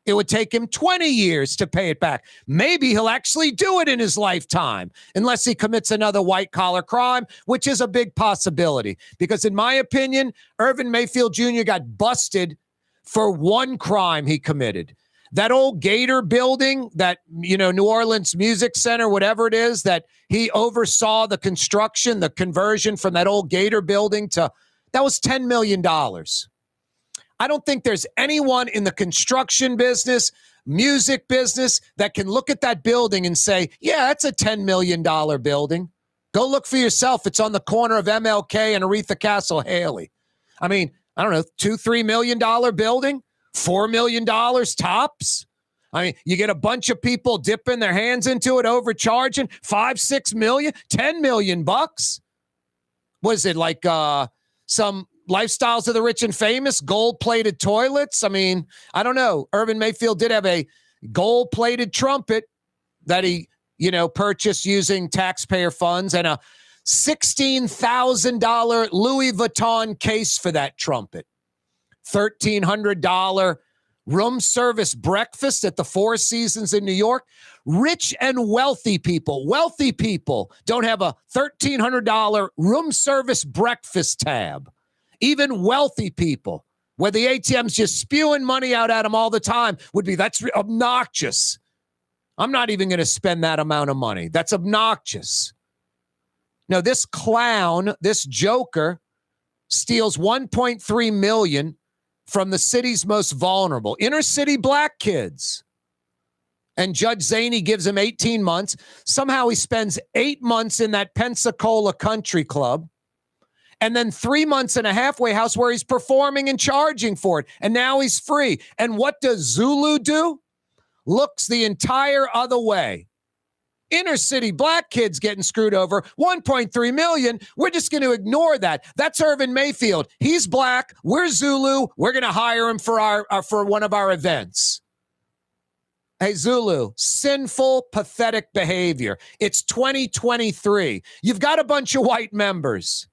It would take him 20 years to pay it back. Maybe he'll actually do it in his lifetime, unless he commits another white-collar crime, which is a big possibility. Because in my opinion, Irvin Mayfield Jr. got busted for one crime he committed. That old Gator building, that, New Orleans Music Center, whatever it is, that he oversaw the construction, the conversion from that old Gator building to, that was $10 million. I don't think there's anyone in the construction business, music business, that can look at that building and say, yeah, that's a $10 million building. Go look for yourself. It's on the corner of MLK and Aretha Castle Haley. I mean, I don't know, $2-3 million building, $4 million tops. I mean, you get a bunch of people dipping their hands into it, overcharging $5-6 million, $10 million bucks. Was it like some Lifestyles of the Rich and Famous, gold-plated toilets? I mean, I don't know. Irvin Mayfield did have a gold-plated trumpet that he, purchased using taxpayer funds, and a $16,000 Louis Vuitton case for that trumpet. $1,300 room service breakfast at the Four Seasons in New York. Rich and wealthy people don't have a $1,300 room service breakfast tab. Even wealthy people, where the ATM's just spewing money out at them all the time, that's obnoxious. I'm not even going to spend that amount of money. That's obnoxious. Now, this clown, this joker, steals $1.3 million from the city's most vulnerable, inner city black kids. And Judge Zaney gives him 18 months. Somehow he spends 8 months in that Pensacola Country Club. And then 3 months in a halfway house where he's performing and charging for it. And now he's free. And what does Zulu do? Looks the entire other way. Inner city black kids getting screwed over. $1.3 million. We're just going to ignore that. That's Irvin Mayfield. He's black. We're Zulu. We're going to hire him for for one of our events. Hey, Zulu, sinful, pathetic behavior. It's 2023. You've got a bunch of white members.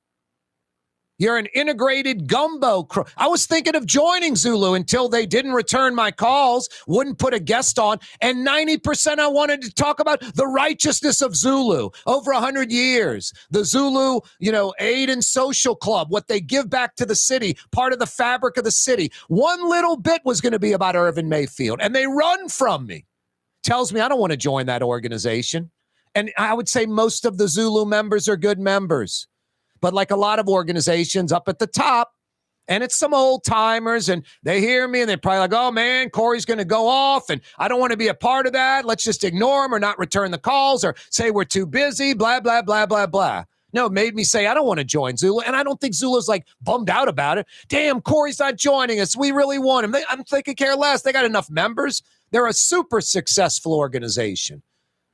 You're an integrated gumbo. I was thinking of joining Zulu until they didn't return my calls, wouldn't put a guest on, and 90% I wanted to talk about the righteousness of Zulu over 100 years. The Zulu, aid and social club, what they give back to the city, part of the fabric of the city. One little bit was going to be about Irvin Mayfield, and they run from me. Tells me I don't want to join that organization. And I would say most of the Zulu members are good members. But like a lot of organizations up at the top, and it's some old timers, and they hear me and they're probably like, oh man, Corey's going to go off and I don't want to be a part of that. Let's just ignore him or not return the calls or say we're too busy, blah, blah, blah, blah, blah. No, it made me say I don't want to join Zulu. And I don't think Zulu's like bummed out about it. Damn, Corey's not joining us. We really want him. I'm thinking care less. They got enough members. They're a super successful organization.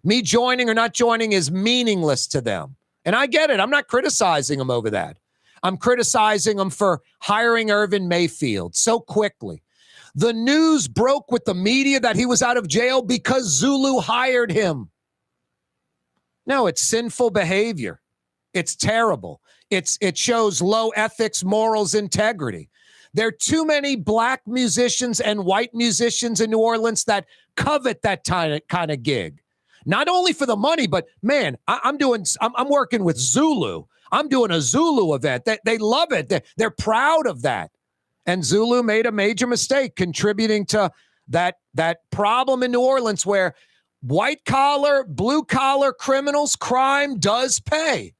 Me joining or not joining is meaningless to them. And I get it. I'm not criticizing them over that. I'm criticizing them for hiring Irvin Mayfield so quickly. The news broke with the media that he was out of jail because Zulu hired him. No, it's sinful behavior. It's terrible. It shows low ethics, morals, integrity. There are too many black musicians and white musicians in New Orleans that covet that kind of gig. Not only for the money, but man, I'm working with Zulu. I'm doing a Zulu event. They love it. They're proud of that. And Zulu made a major mistake contributing to that problem in New Orleans where White collar, blue collar criminals, crime does pay.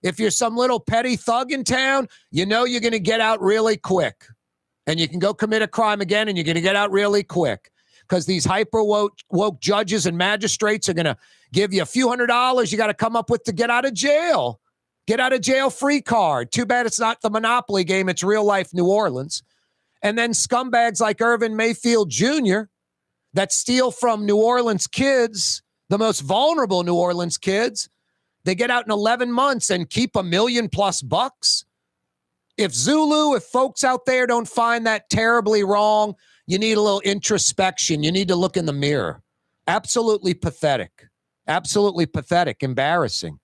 If you're some little petty thug in town, you know you're going to get out really quick. And you can go commit a crime again and you're going to get out really quick. Because these hyper woke judges and magistrates are going to give you a few $100s you got to come up with to get out of jail. Get out of jail free card. Too bad it's not the Monopoly game. It's real life New Orleans. And then scumbags like Irvin Mayfield Jr. that steal from New Orleans kids, the most vulnerable New Orleans kids. They get out in 11 months and keep $1 million+ bucks. If folks out there don't find that terribly wrong, you need a little introspection. You need to look in the mirror. Absolutely pathetic. Absolutely pathetic. Embarrassing.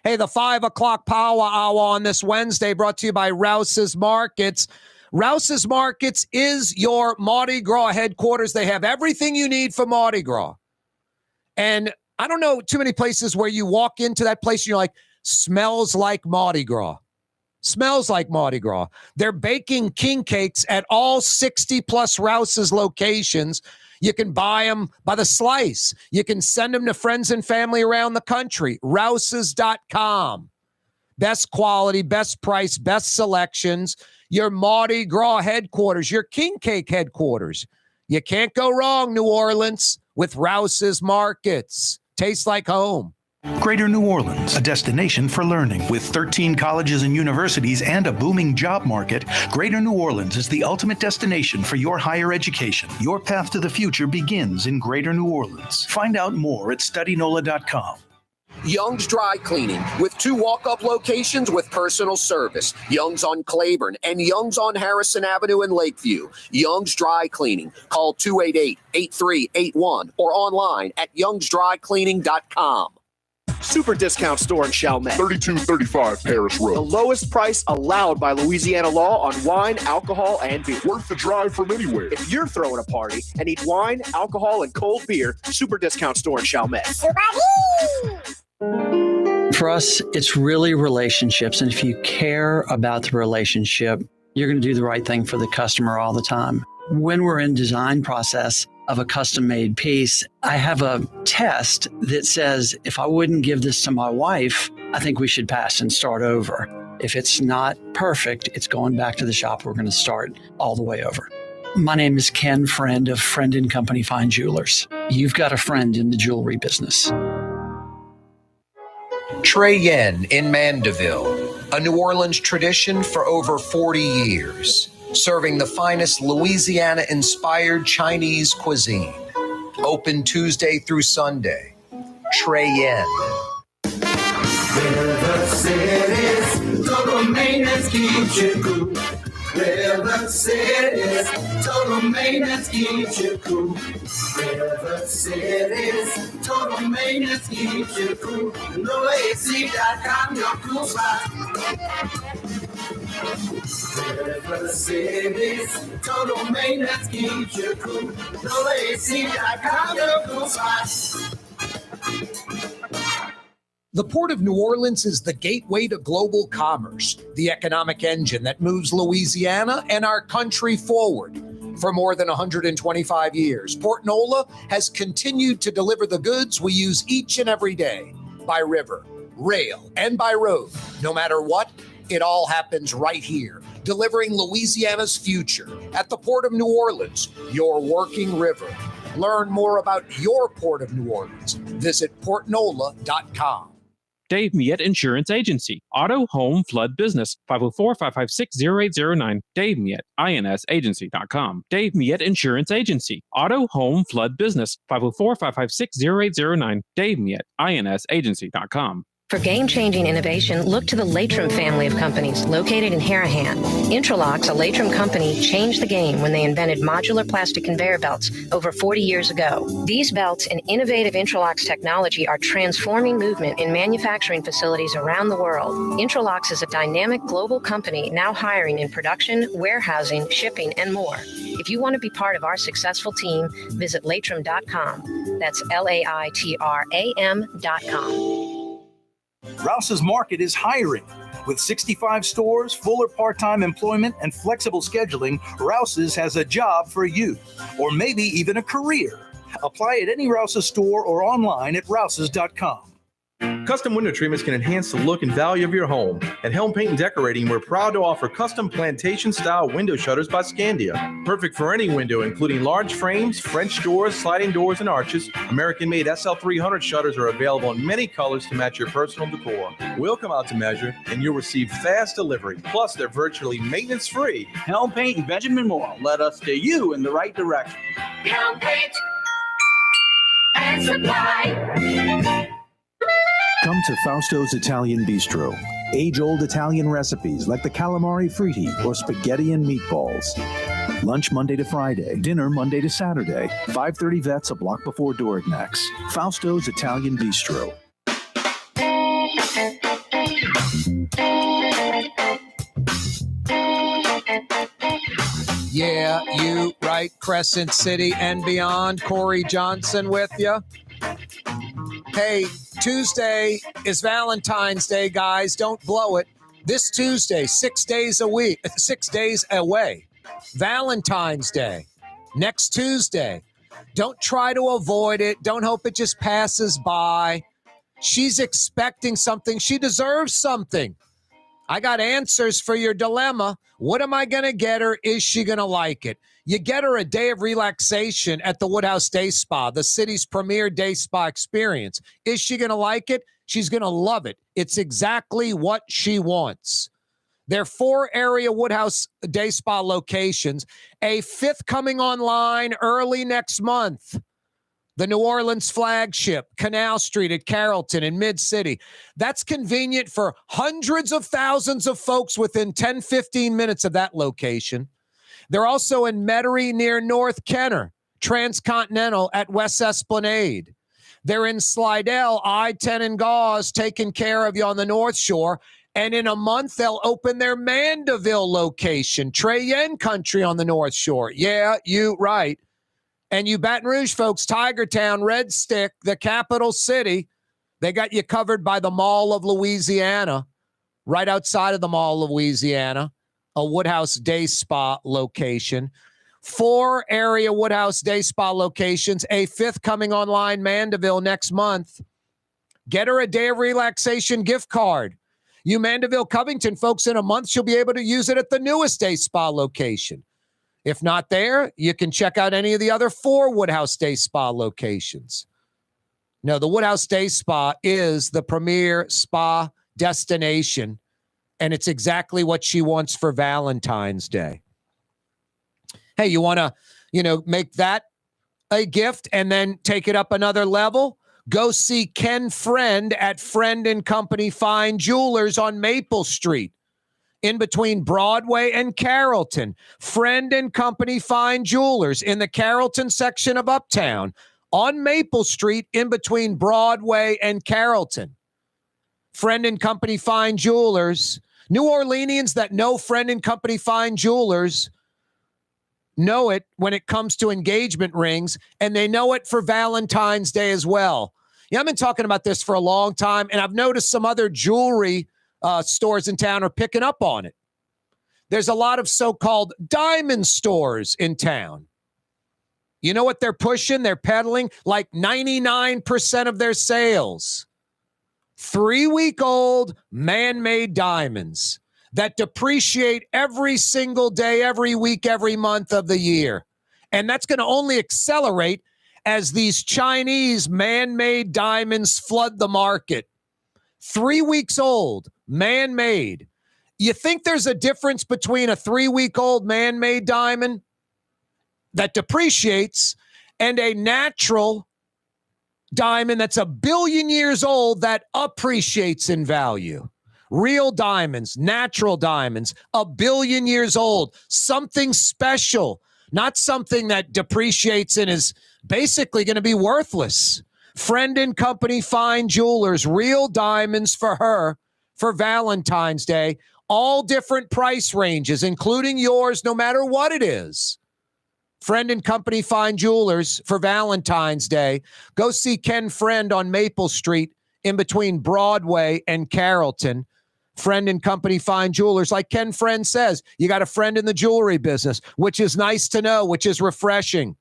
Hey, the 5 o'clock Power Hour on this Wednesday brought to you by Rouse's Markets. Rouse's Markets is your Mardi Gras headquarters. They have everything you need for Mardi Gras. And I don't know too many places where you walk into that place and you're like, smells like Mardi Gras. Smells like Mardi Gras. They're baking king cakes at all 60+ Rouse's locations. You can buy them by the slice. You can send them to friends and family around the country. Rouses.com. Best quality, best price, best selections. Your Mardi Gras headquarters, your king cake headquarters. You can't go wrong, New Orleans, with Rouse's Markets. Tastes like home. Greater New Orleans, a destination for learning. With 13 colleges and universities and a booming job market, Greater New Orleans is the ultimate destination for your higher education. Your path to the future begins in Greater New Orleans. Find out more at studynola.com. Young's Dry Cleaning, with 2 walk-up locations with personal service. Young's on Claiborne and Young's on Harrison Avenue in Lakeview. Young's Dry Cleaning. Call 288-8381 or online at youngsdrycleaning.com. Super discount store in Chalmette. 3235 Paris Road. The lowest price allowed by Louisiana law on wine, alcohol, and beer. Worth the drive from anywhere. If you're throwing a party and need wine, alcohol, and cold beer, super discount store in Chalmette. For us, it's really relationships. And if you care about the relationship, you're going to do the right thing for the customer all the time. When we're in design process of a custom-made piece, I have a test that says, if I wouldn't give this to my wife, I think we should pass and start over. If it's not perfect, it's going back to the shop. We're going to start all the way over. My name is Ken Friend of Friend & Company Fine Jewelers. You've got a friend in the jewelry business. Trey Yen in Mandeville, a New Orleans tradition for over 40 years, serving the finest Louisiana-inspired Chinese cuisine. Open Tuesday through Sunday. Trey Yen. River City's total maintenance keeps you cool. River City's total maintenance keeps you cool. River City's total maintenance keeps you cool. NoAC.com, your cool spot. River City's total maintenance keeps you cool. NoAC.com, your cool spot. The Port of New Orleans is the gateway to global commerce, the economic engine that moves Louisiana and our country forward. For more than 125 years, Port Nola has continued to deliver the goods we use each and every day, by river, rail, and by road. No matter what, it all happens right here, delivering Louisiana's future at the Port of New Orleans, your working river. Learn more about your Port of New Orleans. Visit portnola.com. Dave Miette Insurance Agency. Auto, home, flood, business. 504-556-0809. Dave Miette, insagency.com. Dave Miette Insurance Agency. Auto, home, flood, business. 504-556-0809. Dave Miette, insagency.com. For game-changing innovation, look to the Latrim family of companies located in Harahan. Intralox, a Latrim company, changed the game when they invented modular plastic conveyor belts over 40 years ago. These belts and innovative Intralox technology are transforming movement in manufacturing facilities around the world. Intralox is a dynamic global company now hiring in production, warehousing, shipping, and more. If you want to be part of our successful team, visit Latrim.com. That's LAITRAM.com. Rouse's Market is hiring. With 65 stores, full or part-time employment, and flexible scheduling, Rouse's has a job for you, or maybe even a career. Apply at any Rouse's store or online at rouses.com. Custom window treatments can enhance the look and value of your home. At Helm Paint and Decorating, we're proud to offer custom plantation-style window shutters by Scandia. Perfect for any window, including large frames, French doors, sliding doors, and arches. American-made SL300 shutters are available in many colors to match your personal decor. We'll come out to measure, and you'll receive fast delivery. Plus, they're virtually maintenance-free. Helm Paint and Benjamin Moore. Let us steer you in the right direction. Helm Paint and Supply. Come to Fausto's Italian Bistro. Age-old Italian recipes like the calamari fritti or spaghetti and meatballs. Lunch Monday to Friday, dinner Monday to Saturday. 530 Vets, a block before Dorignax. Fausto's Italian Bistro. Yeah, you right, Crescent City and beyond. Corey Johnson with you. Hey, Tuesday is Valentine's Day, guys. Don't blow it. This Tuesday, 6 days away. Valentine's Day. Next Tuesday. Don't try to avoid it. Don't hope it just passes by. She's expecting something. She deserves something. I got answers for your dilemma. What am I going to get her? Is she going to like it? You get her a day of relaxation at the Woodhouse Day Spa, the city's premier day spa experience. Is she going to like it? She's going to love it. It's exactly what she wants. There are 4 area Woodhouse Day Spa locations, a 5th coming online early next month. The New Orleans flagship, Canal Street at Carrollton in Mid-City. That's convenient for hundreds of thousands of folks within 10, 15 minutes of that location. They're also in Metairie near North Kenner, Transcontinental at West Esplanade. They're in Slidell, I-10 and Gauze, taking care of you on the North Shore. And in a month, they'll open their Mandeville location, Trayen Country on the North Shore. Yeah, you right. And you Baton Rouge folks, Tiger Town, Red Stick, the capital city, they got you covered by the Mall of Louisiana, right outside of the Mall of Louisiana, a Woodhouse Day Spa location. 4 area Woodhouse Day Spa locations, a 5th coming online, Mandeville, next month. Get her a day of relaxation gift card. You Mandeville, Covington folks, in a month, she'll be able to use it at the newest Day Spa location. If not there, you can check out any of the other 4 Woodhouse Day Spa locations. No, the Woodhouse Day Spa is the premier spa destination, and it's exactly what she wants for Valentine's Day. Hey, you want to, make that a gift and then take it up another level? Go see Ken Friend at Friend & Company Fine Jewelers on Maple Street, in between Broadway and Carrollton. Friend & Company Fine Jewelers in the Carrollton section of Uptown on Maple Street, in between Broadway and Carrollton. Friend & Company Fine Jewelers. New Orleanians that know Friend & Company Fine Jewelers know it when it comes to engagement rings, and they know it for Valentine's Day as well. Yeah, I've been talking about this for a long time, and I've noticed some other jewelry stores in town are picking up on it. There's a lot of so-called diamond stores in town. You know what they're pushing? They're peddling like 99% of their sales. 3-week-old man-made diamonds that depreciate every single day, every week, every month of the year. And that's going to only accelerate as these Chinese man-made diamonds flood the market. 3 weeks old, man-made. You think there's a difference between a 3-week-old man-made diamond that depreciates and a natural diamond that's 1 billion years old that appreciates in value? Real diamonds, natural diamonds, 1 billion years old, something special, not something that depreciates and is basically going to be worthless. Friend & Company Fine Jewelers, real diamonds for her for Valentine's Day. All different price ranges, including yours, no matter what it is. Friend & Company Fine Jewelers for Valentine's Day. Go see Ken Friend on Maple Street in between Broadway and Carrollton. Friend & Company Fine Jewelers. Like Ken Friend says, you got a friend in the jewelry business, which is nice to know, which is refreshing.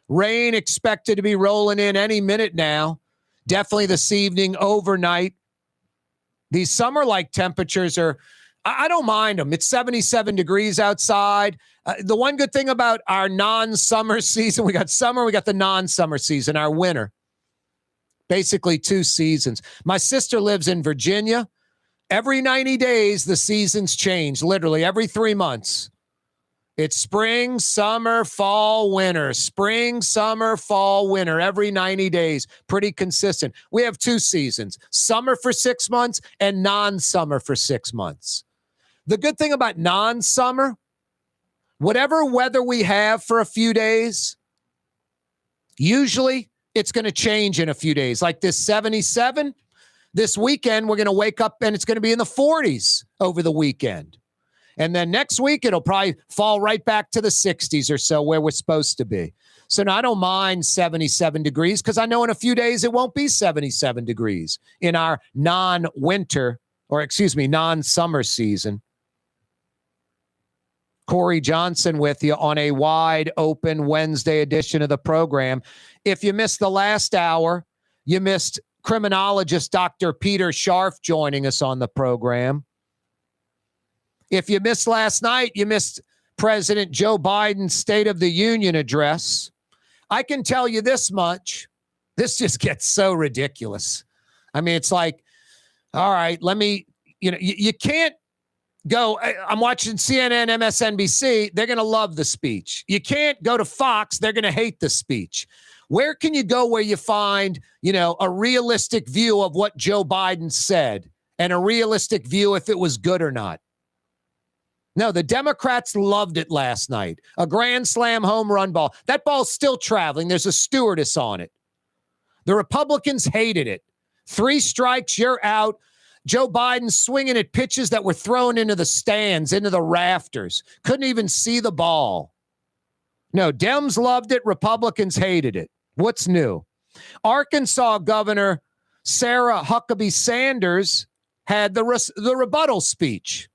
Rain expected to be rolling in any minute now. Definitely this evening, overnight. These summer-like temperatures are, I don't mind them. It's 77 degrees outside. The one good thing about our non-summer season, we got summer, we got the non-summer season, our winter. Basically 2 seasons. My sister lives in Virginia. Every 90 days, the seasons change, literally every 3 months. It's spring, summer, fall, winter. Spring, summer, fall, winter. Every 90 days. Pretty consistent. We have 2 seasons. Summer for 6 months and non-summer for 6 months. The good thing about non-summer, whatever weather we have for a few days, usually it's going to change in a few days. Like this 77, this weekend, we're going to wake up and it's going to be in the 40s over the weekend. And then next week, it'll probably fall right back to the 60s or so where we're supposed to be. So now I don't mind 77 degrees because I know in a few days it won't be 77 degrees in our non-summer season. Corey Johnson with you on a wide open Wednesday edition of the program. If you missed the last hour, you missed criminologist Dr. Peter Scharf joining us on the program. If you missed last night, you missed President Joe Biden's State of the Union address. I can tell you this much. This just gets so ridiculous. I mean, it's like, all right, you can't go. I'm watching CNN, MSNBC. They're going to love the speech. You can't go to Fox. They're going to hate the speech. Where can you go where you find, a realistic view of what Joe Biden said and a realistic view if it was good or not? No, the Democrats loved it last night. A grand slam home run ball. That ball's still traveling. There's a stewardess on it. The Republicans hated it. 3 strikes, you're out. Joe Biden swinging at pitches that were thrown into the stands, into the rafters. Couldn't even see the ball. No, Dems loved it. Republicans hated it. What's new? Arkansas Governor Sarah Huckabee Sanders had the rebuttal speech.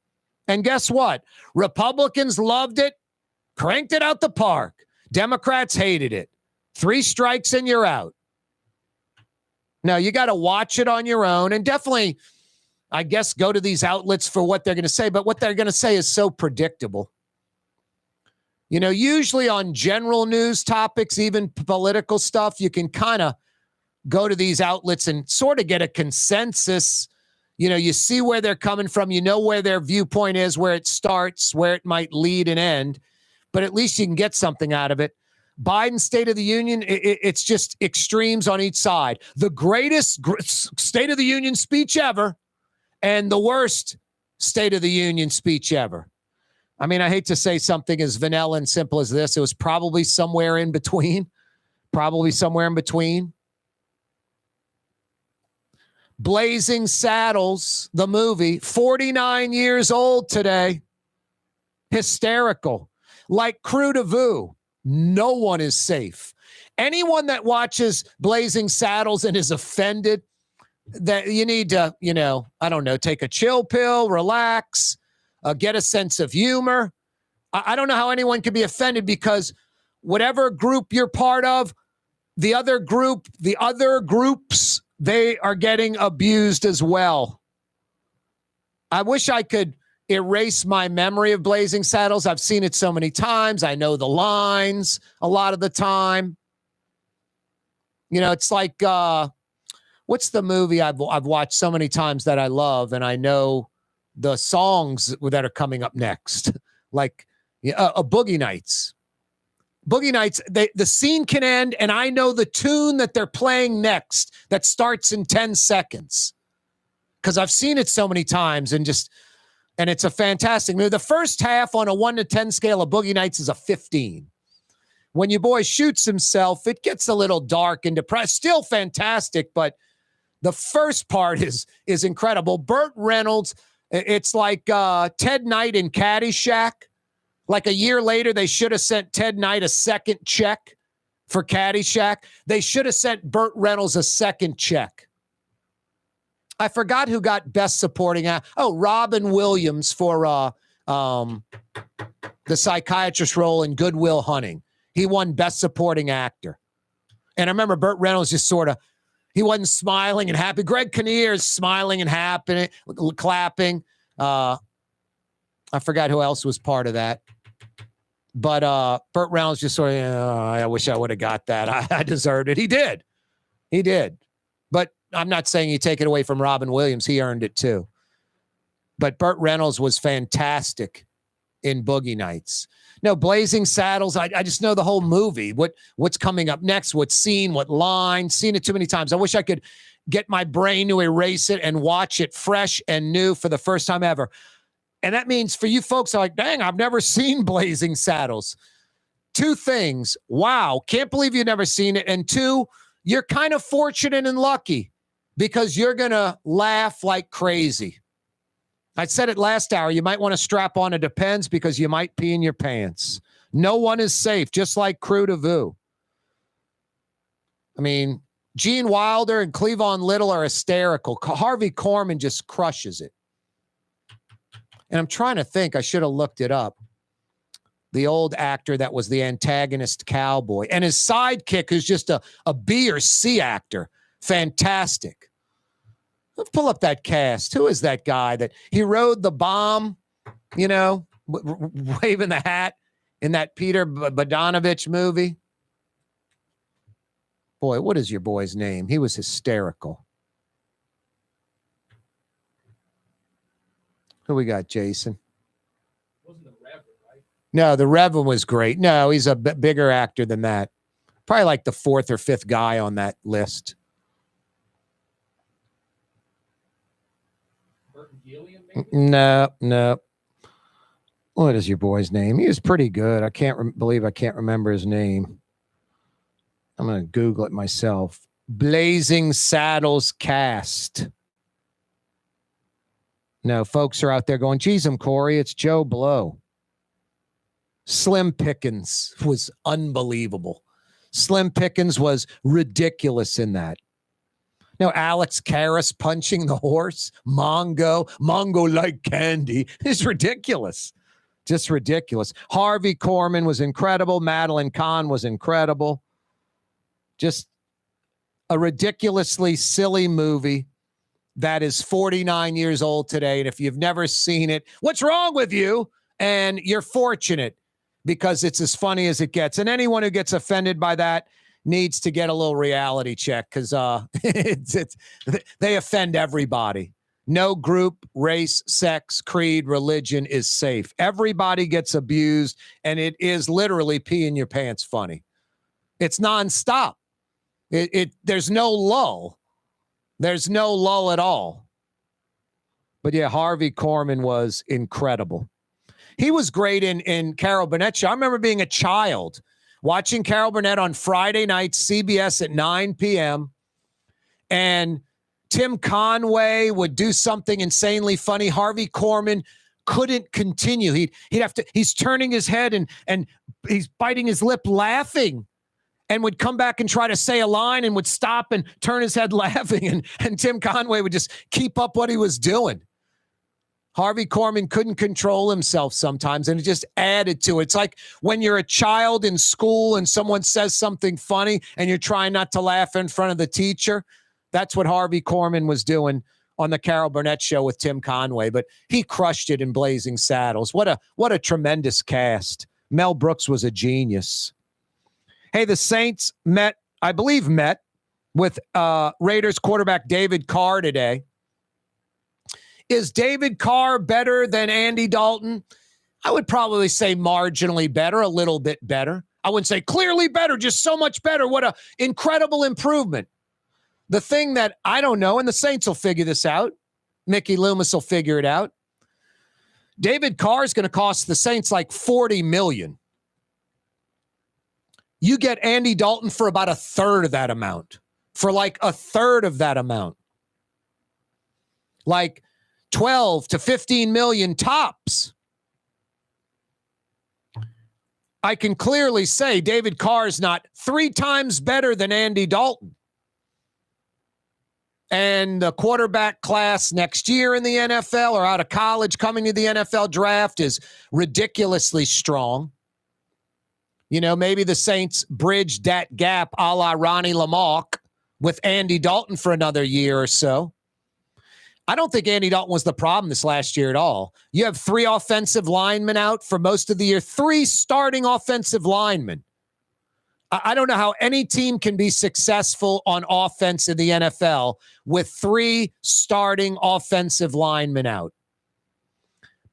And guess what? Republicans loved it, cranked it out the park. Democrats hated it. 3 strikes and you're out. Now, you got to watch it on your own and definitely, I guess, go to these outlets for what they're going to say. But what they're going to say is so predictable. Usually on general news topics, even political stuff, you can kind of go to these outlets and sort of get a consensus. You see where they're coming from. You know where their viewpoint is, where it starts, where it might lead and end. But at least you can get something out of it. Biden's State of the Union, it's just extremes on each side. The greatest State of the Union speech ever and the worst State of the Union speech ever. I mean, I hate to say something as vanilla and simple as this. It was probably somewhere in between. Blazing Saddles, the movie, 49 years old today. Hysterical. Like Crew de Vue, no one is safe. Anyone that watches Blazing Saddles and is offended, that you need to, take a chill pill, relax, get a sense of humor. I don't know how anyone could be offended because whatever group you're part of, the other groups, they are getting abused as well. I wish I could erase my memory of Blazing Saddles. I've seen it so many times. I know the lines a lot of the time. It's like, what's the movie I've watched so many times that I love, and I know the songs that are coming up next, like Boogie Nights. Boogie Nights, the scene can end, and I know the tune that they're playing next that starts in 10 seconds because I've seen it so many times and it's a fantastic movie. The first half on a 1 to 10 scale of Boogie Nights is a 15. When your boy shoots himself, it gets a little dark and depressed. Still fantastic, but the first part is incredible. Burt Reynolds, it's like Ted Knight in Caddyshack. Like a year later, they should have sent Ted Knight a second check for Caddyshack. They should have sent Burt Reynolds a second check. I forgot who got Best Supporting Actor. Oh, Robin Williams for the psychiatrist role in Good Will Hunting. he won Best Supporting Actor. And I remember Burt Reynolds just sort of, he wasn't smiling and happy. Greg Kinnear is smiling and happy, clapping. I forgot who else was part of that. But Burt Reynolds just sort of, I wish I would have got that. I deserved it. He did. But I'm not saying you take it away from Robin Williams. He earned it too. But Burt Reynolds was fantastic in Boogie Nights. No, Blazing Saddles, I just know the whole movie. What's coming up next, what scene, what line. Seen it too many times. I wish I could get my brain to erase it and watch it fresh and new for the first time ever. And that means for you folks are like, dang, I've never seen Blazing Saddles. Two things. Wow, can't believe you've never seen it. And two, you're kind of fortunate and lucky because you're going to laugh like crazy. I said it last hour. You might want to strap on a Depends because you might pee in your pants. No one is safe, just like Crew de Vue. I mean, Gene Wilder and Cleavon Little are hysterical. Harvey Korman just crushes it. And I'm trying to think. I should have looked it up. The old actor that was the antagonist cowboy. And his sidekick, who's just a B or C actor. Fantastic. Let's pull up that cast. Who is that guy that he rode the bomb, waving the hat in that Peter Bogdanovich movie? Boy, what is your boy's name? He was hysterical. Who we got, Jason? Wasn't the Reverend, right? No, the Reverend was great. No, he's a bigger actor than that. Probably like the fourth or fifth guy on that list. No. What is your boy's name? He was pretty good. I can't believe I can't remember his name. I'm going to Google it myself. Blazing Saddles cast. No, folks are out there going, geez, Corey, it's Joe Blow. Slim Pickens was unbelievable. Slim Pickens was ridiculous in that. No, Alex Karras punching the horse. Mongo like candy. It's ridiculous. Just ridiculous. Harvey Korman was incredible. Madeline Kahn was incredible. Just a ridiculously silly movie that is 49 years old today. And if you've never seen it, what's wrong with you? And you're fortunate because it's as funny as it gets. And anyone who gets offended by that needs to get a little reality check because they offend everybody. No group, race, sex, creed, religion is safe. Everybody gets abused, and it is literally pee in your pants funny. It's nonstop. There's no lull. There's no lull at all. But yeah, Harvey Korman was incredible. He was great in Carol Burnett show. I remember being a child watching Carol Burnett on Friday nights, CBS at 9 p.m. And Tim Conway would do something insanely funny. Harvey Korman couldn't continue. He'd have to, he's turning his head and he's biting his lip laughing and would come back and try to say a line and would stop and turn his head laughing. And Tim Conway would just keep up what he was doing. Harvey Korman couldn't control himself sometimes, and it just added to it. It's like when you're a child in school and someone says something funny and you're trying not to laugh in front of the teacher. That's what Harvey Korman was doing on the Carol Burnett show with Tim Conway, but he crushed it in Blazing Saddles. What a tremendous cast. Mel Brooks was a genius. Hey, the Saints met with Raiders quarterback David Carr today. Is David Carr better than Andy Dalton? I would probably say marginally better, a little bit better. I wouldn't say clearly better, just so much better. What an incredible improvement. The thing that I don't know, and the Saints will figure this out. Mickey Loomis will figure it out. David Carr is going to cost the Saints like $40 million. You get Andy Dalton for about a third of that amount. For like a third of that amount. Like 12 to 15 million tops. I can clearly say David Carr is not 3 times better than Andy Dalton. And the quarterback class next year in the NFL or out of college coming to the NFL draft is ridiculously strong. Maybe the Saints bridged that gap a la Ronnie Lamarck with Andy Dalton for another year or so. I don't think Andy Dalton was the problem this last year at all. You have 3 offensive linemen out for most of the year, 3 starting offensive linemen. I don't know how any team can be successful on offense in the NFL with 3 starting offensive linemen out.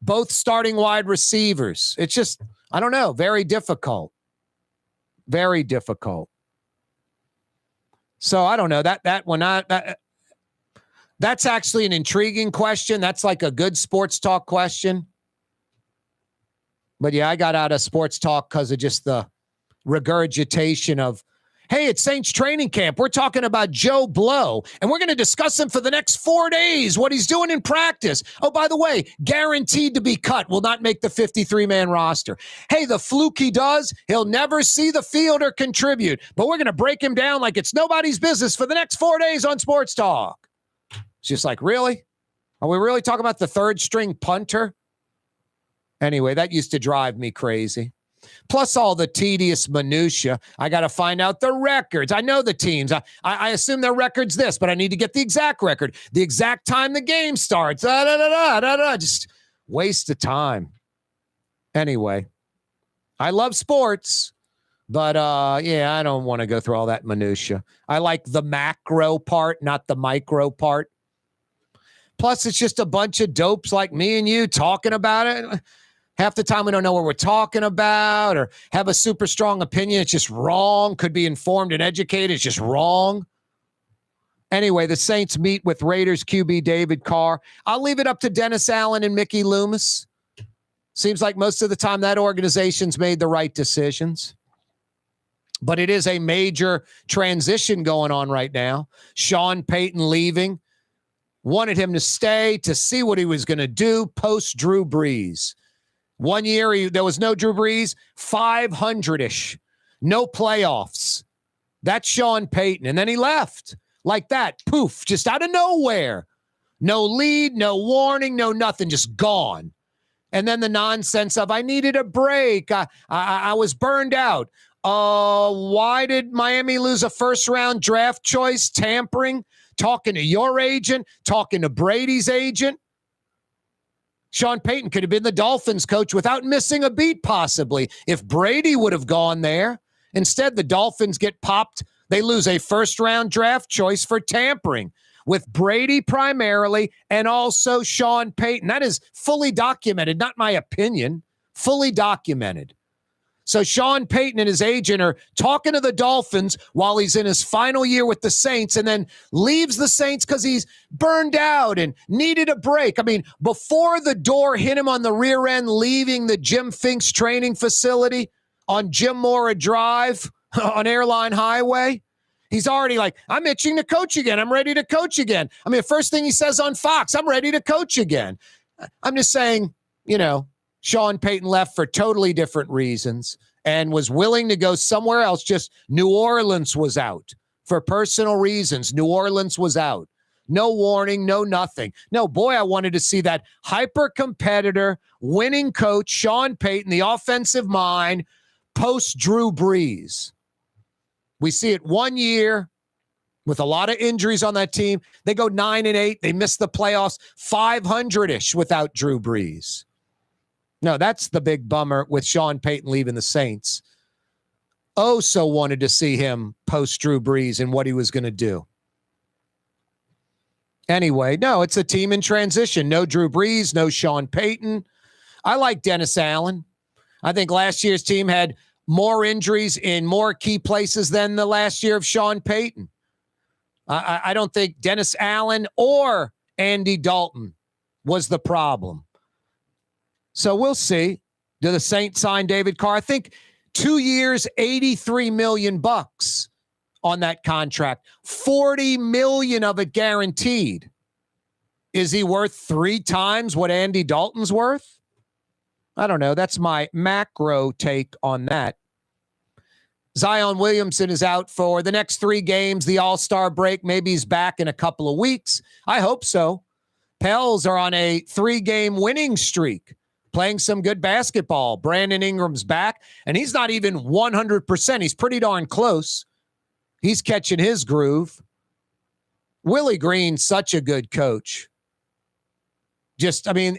Both starting wide receivers. It's just, I don't know, very difficult. Very difficult. So I don't know. That one, that's actually an intriguing question. That's like a good sports talk question. But yeah, I got out of sports talk because of just the regurgitation of, hey, it's Saints training camp. We're talking about Joe Blow, and we're going to discuss him for the next 4 days, what he's doing in practice. Oh, by the way, guaranteed to be cut, will not make the 53-man roster. Hey, the fluke he does, he'll never see the field or contribute, but we're going to break him down like it's nobody's business for the next 4 days on Sports Talk. It's just like, really? Are we really talking about the third-string punter? Anyway, that used to drive me crazy. Plus all the tedious minutia. I got to find out the records. I know the teams. I assume their record's this, but I need to get the exact record, the exact time the game starts. Just waste of time. Anyway, I love sports, but yeah, I don't want to go through all that minutia. I like the macro part, not the micro part. Plus, it's just a bunch of dopes like me and you talking about it. Half the time we don't know what we're talking about or have a super strong opinion. It's just wrong. Could be informed and educated. It's just wrong. Anyway, the Saints meet with Raiders QB David Carr. I'll leave it up to Dennis Allen and Mickey Loomis. Seems like most of the time that organization's made the right decisions. But it is a major transition going on right now. Sean Payton leaving. Wanted him to stay to see what he was going to do post Drew Brees. 1 year, there was no Drew Brees, 500-ish, no playoffs. That's Sean Payton. And then he left like that, poof, just out of nowhere. No lead, no warning, no nothing, just gone. And then the nonsense of, I needed a break. I was burned out. Why did Miami lose a first-round draft choice? Tampering? Talking to your agent? Talking to Brady's agent? Sean Payton could have been the Dolphins coach without missing a beat, possibly, if Brady would have gone there. Instead, the Dolphins get popped. They lose a first-round draft choice for tampering with Brady primarily and also Sean Payton. That is fully documented, not my opinion, fully documented. So Sean Payton and his agent are talking to the Dolphins while he's in his final year with the Saints and then leaves the Saints because he's burned out and needed a break. I mean, before the door hit him on the rear end leaving the Jim Finks training facility on Jim Mora Drive on Airline Highway, he's already like, I'm itching to coach again. I'm ready to coach again. I mean, the first thing he says on Fox, I'm ready to coach again. I'm just saying, Sean Payton left for totally different reasons and was willing to go somewhere else. Just New Orleans was out for personal reasons. New Orleans was out. No warning, no nothing. No, boy, I wanted to see that hyper-competitor, winning coach, Sean Payton, the offensive mind, post-Drew Brees. We see it 1 year with a lot of injuries on that team. They go 9-8. They miss the playoffs, 500-ish without Drew Brees. No, that's the big bummer with Sean Payton leaving the Saints. Oh, so wanted to see him post Drew Brees and what he was going to do. Anyway, no, it's a team in transition. No Drew Brees, no Sean Payton. I like Dennis Allen. I think last year's team had more injuries in more key places than the last year of Sean Payton. I don't think Dennis Allen or Andy Dalton was the problem. So we'll see. Do the Saints sign David Carr? I think 2 years, $83 million on that contract. $40 million of it guaranteed. Is he worth 3 times what Andy Dalton's worth? I don't know. That's my macro take on that. Zion Williamson is out for the next 3 games, the All-Star break. Maybe he's back in a couple of weeks. I hope so. Pels are on a 3-game winning streak. playing some good basketball. Brandon Ingram's back, and he's not even 100%. He's pretty darn close. He's catching his groove. Willie Green, such a good coach.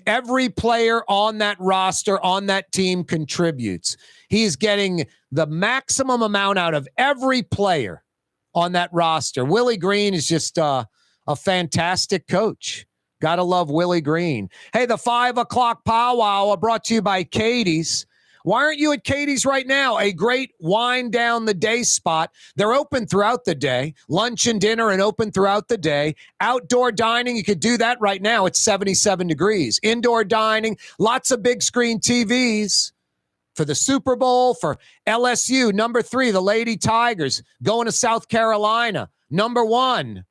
Every player on that roster, on that team contributes. He's getting the maximum amount out of every player on that roster. Willie Green is just a fantastic coach. Gotta love Willie Green. Hey, the 5 o'clock powwow brought to you by Katie's. Why aren't you at Katie's right now? A great wind down the day spot. They're open throughout the day. Lunch and dinner and open throughout the day. Outdoor dining, you could do that right now. It's 77 degrees. Indoor dining, lots of big screen TVs for the Super Bowl, for LSU. Number 3, the Lady Tigers going to South Carolina. Number 1,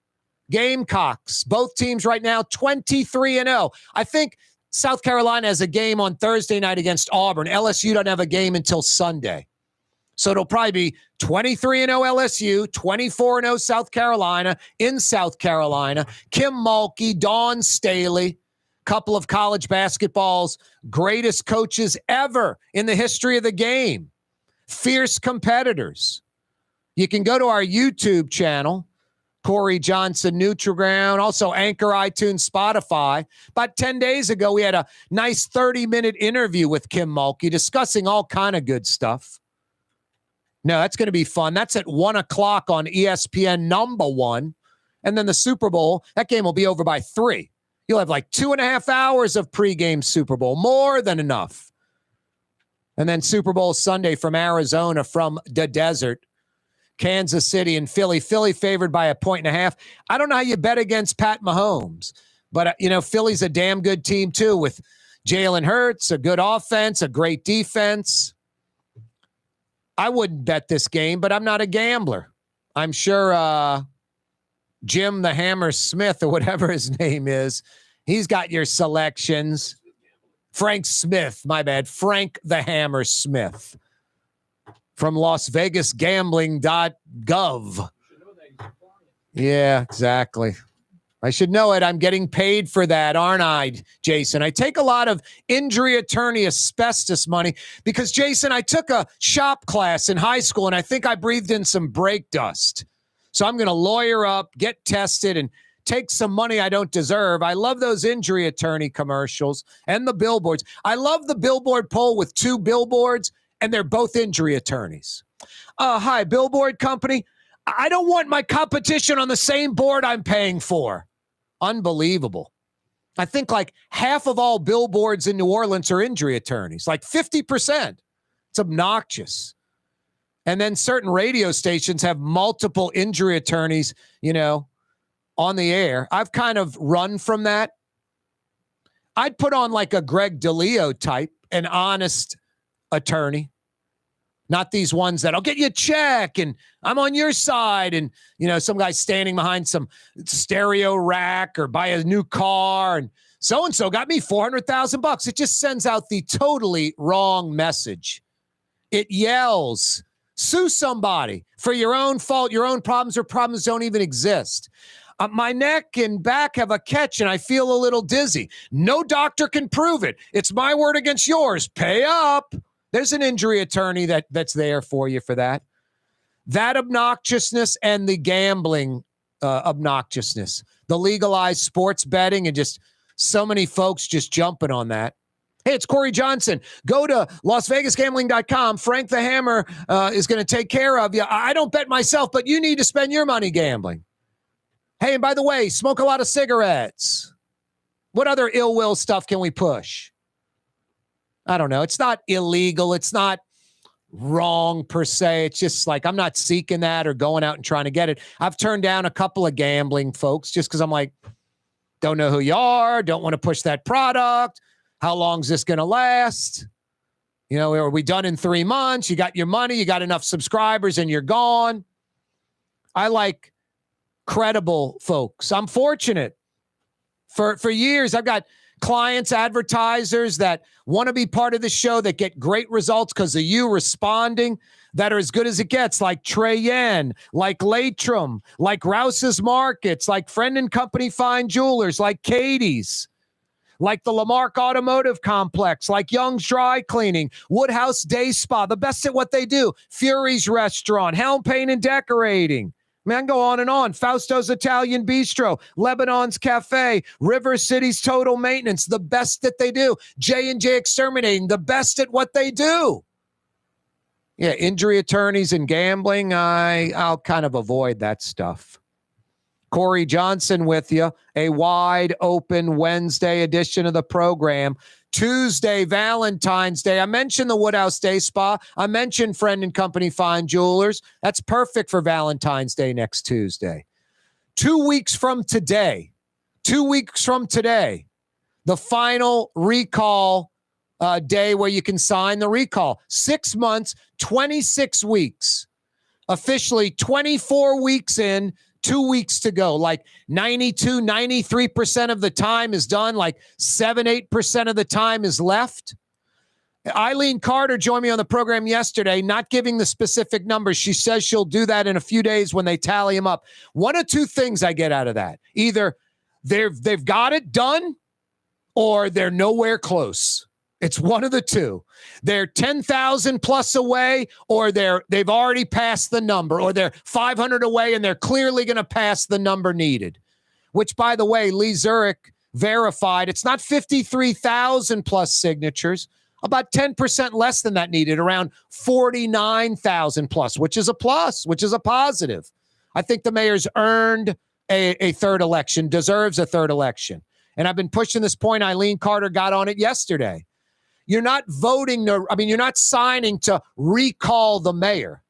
Gamecocks. Both teams right now 23-0. I think South Carolina has a game on Thursday night against Auburn. LSU doesn't have a game until Sunday. So it'll probably be 23-0 LSU, 24-0 South Carolina in South Carolina. Kim Mulkey, Dawn Staley, couple of college basketball's greatest coaches ever in the history of the game. Fierce competitors. You can go to our YouTube channel, Corey Johnson, Nutriground, also Anchor, iTunes, Spotify. About 10 days ago, we had a nice 30-minute interview with Kim Mulkey discussing all kind of good stuff. No, that's going to be fun. That's at 1 o'clock on ESPN number 1. And then the Super Bowl, that game will be over by 3. You'll have like 2.5 hours of pregame Super Bowl, more than enough. And then Super Bowl Sunday from Arizona, from the desert. Kansas City and Philly. Philly favored by 1.5. I don't know how you bet against Pat Mahomes, but, Philly's a damn good team, too, with Jalen Hurts, a good offense, a great defense. I wouldn't bet this game, but I'm not a gambler. I'm sure Jim the Hammer Smith, or whatever his name is, he's got your selections. Frank Smith, my bad. Frank the Hammer Smith. From LasVegasGambling.gov. Yeah, exactly. I should know it. I'm getting paid for that, aren't I, Jason? I take a lot of injury attorney asbestos money because, Jason, I took a shop class in high school, and I think I breathed in some brake dust. So I'm going to lawyer up, get tested, and take some money I don't deserve. I love those injury attorney commercials and the billboards. I love the billboard poll with 2 billboards, and they're both injury attorneys. Hi, billboard company. I don't want my competition on the same board I'm paying for. Unbelievable. I think like half of all billboards in New Orleans are injury attorneys, like 50%. It's obnoxious. And then certain radio stations have multiple injury attorneys, on the air. I've kind of run from that. I'd put on like a Greg DeLeo type, an honest attorney, not these ones that I'll get you a check and I'm on your side. And, some guy standing behind some stereo rack or buy a new car and so-and-so got me $400,000. It just sends out the totally wrong message. It yells, sue somebody for your own fault, your own problems, or problems don't even exist. My neck and back have a catch and I feel a little dizzy. No doctor can prove it. It's my word against yours. Pay up. There's an injury attorney that's there for you for that. That obnoxiousness and the gambling obnoxiousness, the legalized sports betting, and just so many folks just jumping on that. Hey, it's Corey Johnson. Go to LasVegasGambling.com. Frank the Hammer is going to take care of you. I don't bet myself, but you need to spend your money gambling. Hey, and by the way, smoke a lot of cigarettes. What other ill will stuff can we push? I don't know. It's not illegal. It's not wrong per se. It's just like I'm not seeking that or going out and trying to get it. I've turned down a couple of gambling folks just because I'm like, don't know who you are, don't want to push that product. How long is this going to last? Are we done in 3 months? You got your money, you got enough subscribers, and you're gone. I like credible folks. I'm fortunate. For years, I've got clients, advertisers that want to be part of the show that get great results because of you responding, that are as good as it gets, like Trey Yen, like Latrim, like Rouse's Markets, like Friend and Company Fine Jewelers, like Katie's, like the Lamarck Automotive Complex, like Young's Dry Cleaning, Woodhouse Day Spa, the best at what they do, Fury's Restaurant, Helm Paint and Decorating. Man, go on and on. Fausto's Italian Bistro, Lebanon's Cafe, River City's Total Maintenance, the best that they do. J&J Exterminating, the best at what they do. Yeah, injury attorneys and gambling, I'll kind of avoid that stuff. Corey Johnson with you, a wide open Wednesday edition of the program. Tuesday, Valentine's Day. I mentioned the Woodhouse Day Spa. I mentioned Friend and Company Fine Jewelers. That's perfect for Valentine's Day next Tuesday. 2 weeks from today, the final recall day where you can sign the recall. 6 months, 26 weeks. Officially 24 weeks in, 2 weeks to go. Like 92, 93% of the time is done. Like 7-8% of the time is left. Eileen Carter joined me on the program yesterday, not giving the specific numbers. She says she'll do that in a few days when they tally them up. One of two things I get out of that. Either they've got it done or they're nowhere close. It's one of the two. They're 10,000 plus away, or they've already passed the number, or they're 500 away and they're clearly going to pass the number needed. Which, by the way, Lee Zurich verified. It's not 53,000 plus signatures, about 10% less than that needed, around 49,000 plus, which is a plus, which is a positive. I think the mayor's earned a third election, deserves a third election. And I've been pushing this point. Eileen Carter got on it yesterday. You're not you're not signing to recall the mayor.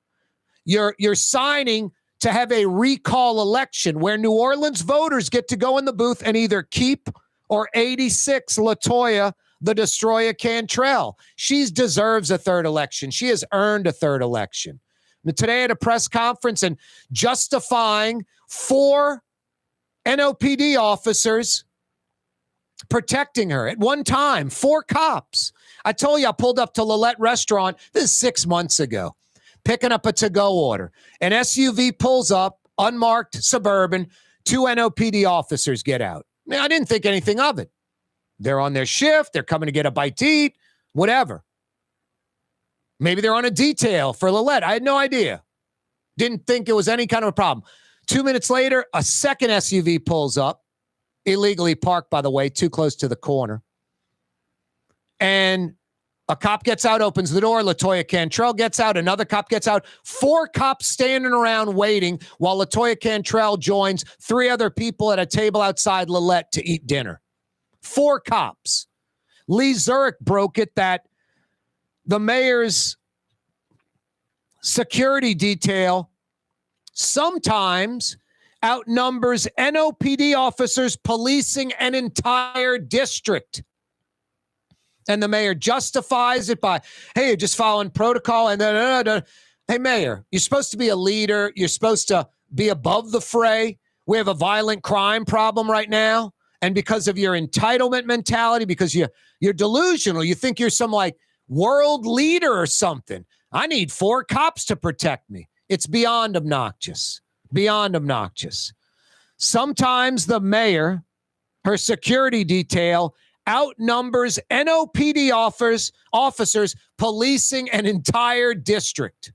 You're signing to have a recall election where New Orleans voters get to go in the booth and either keep or 86 LaToya, the Destroyer Cantrell. She deserves a third election. She has earned a third election. And today at a press conference and justifying 4 NOPD officers protecting her. At one time, 4 cops. I told you I pulled up to Lillette Restaurant. This is 6 months ago. Picking up a to-go order. An SUV pulls up, unmarked, Suburban. 2 NOPD officers get out. I didn't think anything of it. They're on their shift. They're coming to get a bite to eat. Whatever. Maybe they're on a detail for Lillette. I had no idea. Didn't think it was any kind of a problem. 2 minutes later, a second SUV pulls up. Illegally parked, by the way, too close to the corner. And a cop gets out, opens the door. LaToya Cantrell gets out. Another cop gets out. 4 cops standing around waiting while LaToya Cantrell joins 3 other people at a table outside Lillette to eat dinner. 4 cops. Lee Zurich broke it that the mayor's security detail sometimes outnumbers NOPD officers policing an entire district. And the mayor justifies it by, hey, you're just following protocol. And then, hey, mayor, you're supposed to be a leader. You're supposed to be above the fray. We have a violent crime problem right now. And because of your entitlement mentality, because you're delusional, you think you're some like world leader or something. I need 4 cops to protect me. It's beyond obnoxious. Beyond obnoxious. Sometimes the mayor, her security detail, outnumbers NOPD officers policing an entire district.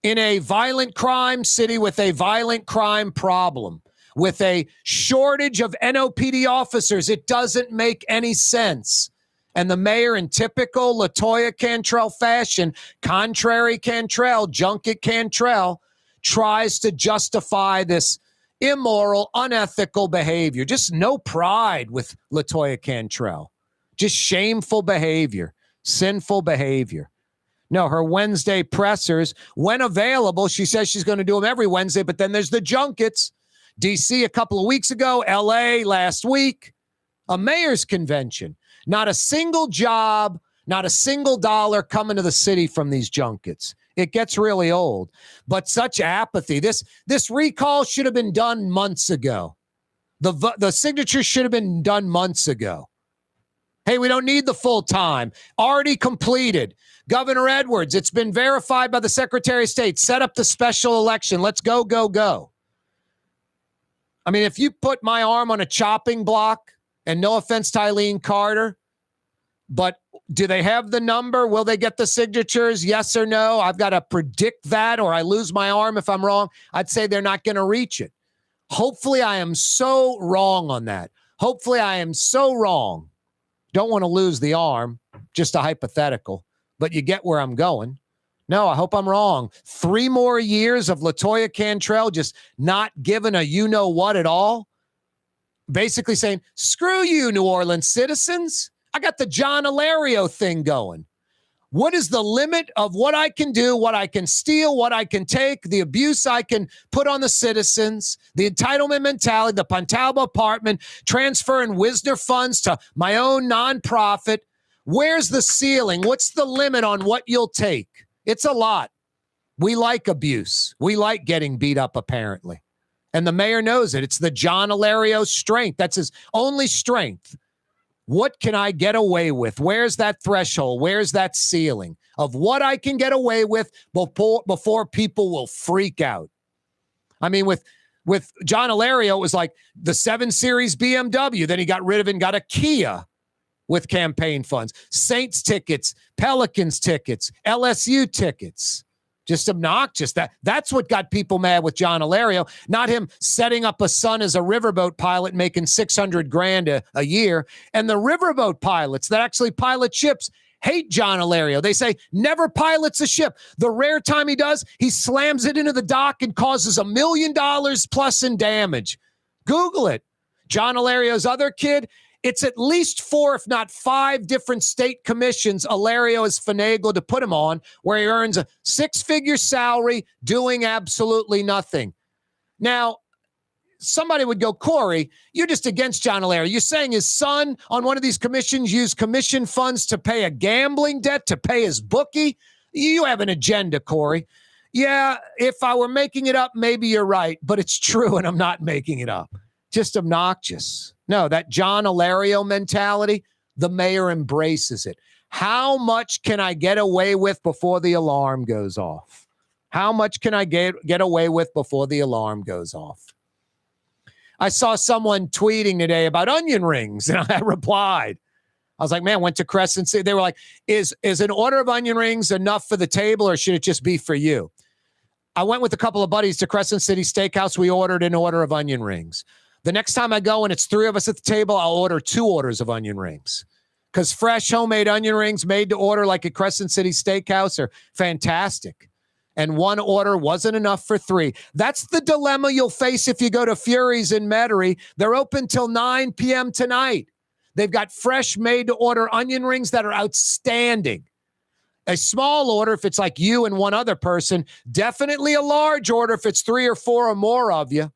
In a violent crime city with a violent crime problem, with a shortage of NOPD officers, it doesn't make any sense. And the mayor, in typical LaToya Cantrell fashion, contrary Cantrell, junket Cantrell, tries to justify this immoral, unethical behavior. Just no pride with LaToya Cantrell. Just shameful behavior, sinful behavior. No, her Wednesday pressers, when available, she says she's going to do them every Wednesday, but then there's the junkets. D.C. a couple of weeks ago, L.A. last week, a mayor's convention. Not a single job, not a single dollar coming to the city from these junkets. It gets really old. But such apathy. This recall should have been done months ago. The signature should have been done months ago. Hey, we don't need the full time. Already completed. Governor Edwards, it's been verified by the Secretary of State. Set up the special election. Let's go, go, go. I mean, if you put my arm on a chopping block And no offense to Eileen Carter, but do they have the number? Will they get the signatures? Yes or no? I've got to predict that, or I lose my arm if I'm wrong. I'd say they're not going to reach it. Hopefully I am so wrong on that. Hopefully I am so wrong. Don't want to lose the arm, just a hypothetical, but you get where I'm going. No, I hope I'm wrong. 3 more years of LaToya Cantrell just not giving a you-know-what at all. Basically saying, screw you, New Orleans citizens. I got the John Ilario thing going. What is the limit of what I can do, what I can steal, what I can take, the abuse I can put on the citizens, the entitlement mentality, the Pontalba apartment, transferring Wisner funds to my own nonprofit? Where's the ceiling? What's the limit on what you'll take? It's a lot. We like abuse. We like getting beat up, apparently. And the mayor knows it. It's the John Ilario strength. That's his only strength. What can I get away with? Where's that threshold? Where's that ceiling of what I can get away with before people will freak out? I mean, with John Ilario, it was like the 7 Series BMW. Then he got rid of it and got a Kia with campaign funds. Saints tickets, Pelicans tickets, LSU tickets. Just obnoxious. That's what got people mad with John Ilario, not him setting up a son as a riverboat pilot making $600,000 a year. And the riverboat pilots that actually pilot ships hate John Ilario. They say never pilots a ship. The rare time he does, he slams it into the dock and causes $1 million plus in damage. Google it. John Ilario's other kid, it's at least 4, if not 5 different state commissions Ilario has finagled to put him on, where he earns a 6-figure salary doing absolutely nothing. Now, somebody would go, Corey, you're just against John Ilario. You're saying his son on one of these commissions used commission funds to pay a gambling debt, to pay his bookie? You have an agenda, Corey. Yeah, if I were making it up, maybe you're right, but it's true and I'm not making it up. Just obnoxious. No, that John Ilario mentality, the mayor embraces it. How much can I get away with before the alarm goes off? How much can I get away with before the alarm goes off? I saw someone tweeting today about onion rings, and I replied. I was like, man, went to Crescent City. They were like, is an order of onion rings enough for the table, or should it just be for you? I went with a couple of buddies to Crescent City Steakhouse. We ordered an order of onion rings. The next time I go and it's 3 of us at the table, I'll order 2 orders of onion rings, because fresh homemade onion rings made to order like at Crescent City Steakhouse are fantastic. And 1 order wasn't enough for 3. That's the dilemma you'll face if you go to Fury's in Metairie. They're open till 9 p.m. tonight. They've got fresh made to order onion rings that are outstanding. A small order if it's like you and 1 other person. Definitely a large order if it's 3 or 4 or more of you.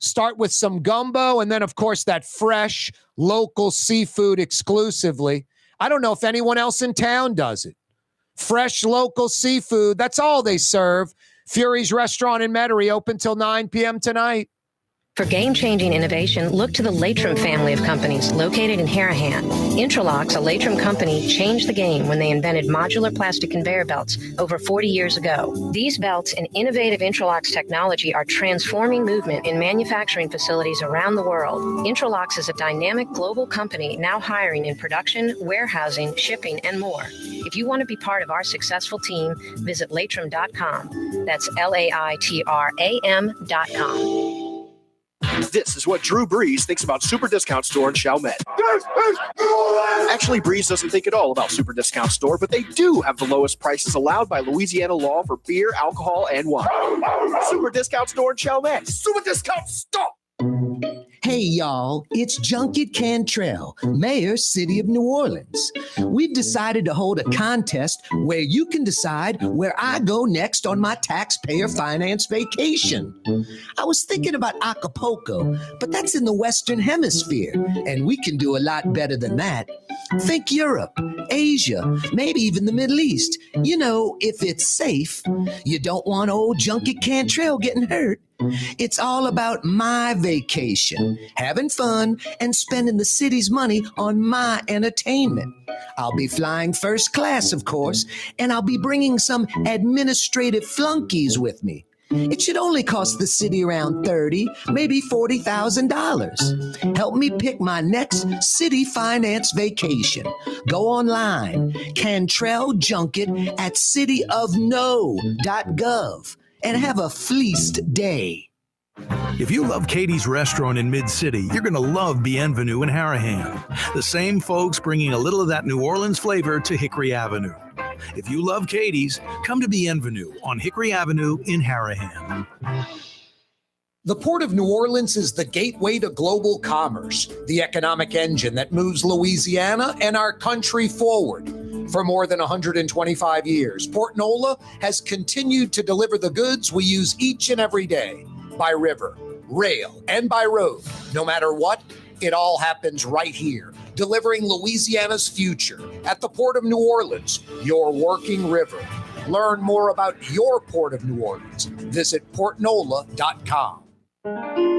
Start with some gumbo, and then, of course, that fresh, local seafood exclusively. I don't know if anyone else in town does it. Fresh, local seafood, that's all they serve. Fury's Restaurant in Metairie, open till 9 p.m. tonight. For game-changing innovation, look to the Latrim family of companies located in Harahan. Intralox, a Latrim company, changed the game when they invented modular plastic conveyor belts over 40 years ago. These belts and innovative Intralox technology are transforming movement in manufacturing facilities around the world. Intralox is a dynamic global company now hiring in production, warehousing, shipping, and more. If you want to be part of our successful team, visit Latrim.com. That's LAITRAM.com. This is what Drew Brees thinks about Super Discount Store in Chalmette. Actually, Brees doesn't think at all about Super Discount Store, but they do have the lowest prices allowed by Louisiana law for beer, alcohol, and wine. Super Discount Store in Chalmette. Super Discount Store! Hey, y'all, it's Junket Cantrell, Mayor, City of New Orleans. We've decided to hold a contest where you can decide where I go next on my taxpayer finance vacation. I was thinking about Acapulco, but that's in the Western Hemisphere, and we can do a lot better than that. Think Europe, Asia, maybe even the Middle East. You know, if it's safe. You don't want old Junket Cantrell getting hurt. It's all about my vacation, having fun, and spending the city's money on my entertainment. I'll be flying first class, of course, and I'll be bringing some administrative flunkies with me. It should only cost the city around $30,000, maybe $40,000. Help me pick my next city finance vacation. Go online, Cantrell Junket at cityofno.gov and have a fleeced day. If you love Katie's Restaurant in Mid-City, you're going to love Bienvenue in Harahan. The same folks bringing a little of that New Orleans flavor to Hickory Avenue. If you love Katie's, come to Bienvenue on Hickory Avenue in Harahan. The Port of New Orleans is the gateway to global commerce, the economic engine that moves Louisiana and our country forward. For more than 125 years, Port Nola has continued to deliver the goods we use each and every day. By river, rail, and by road. No matter what, it all happens right here, delivering Louisiana's future at the Port of New Orleans, your working river. Learn more about your Port of New Orleans. Visit portnola.com.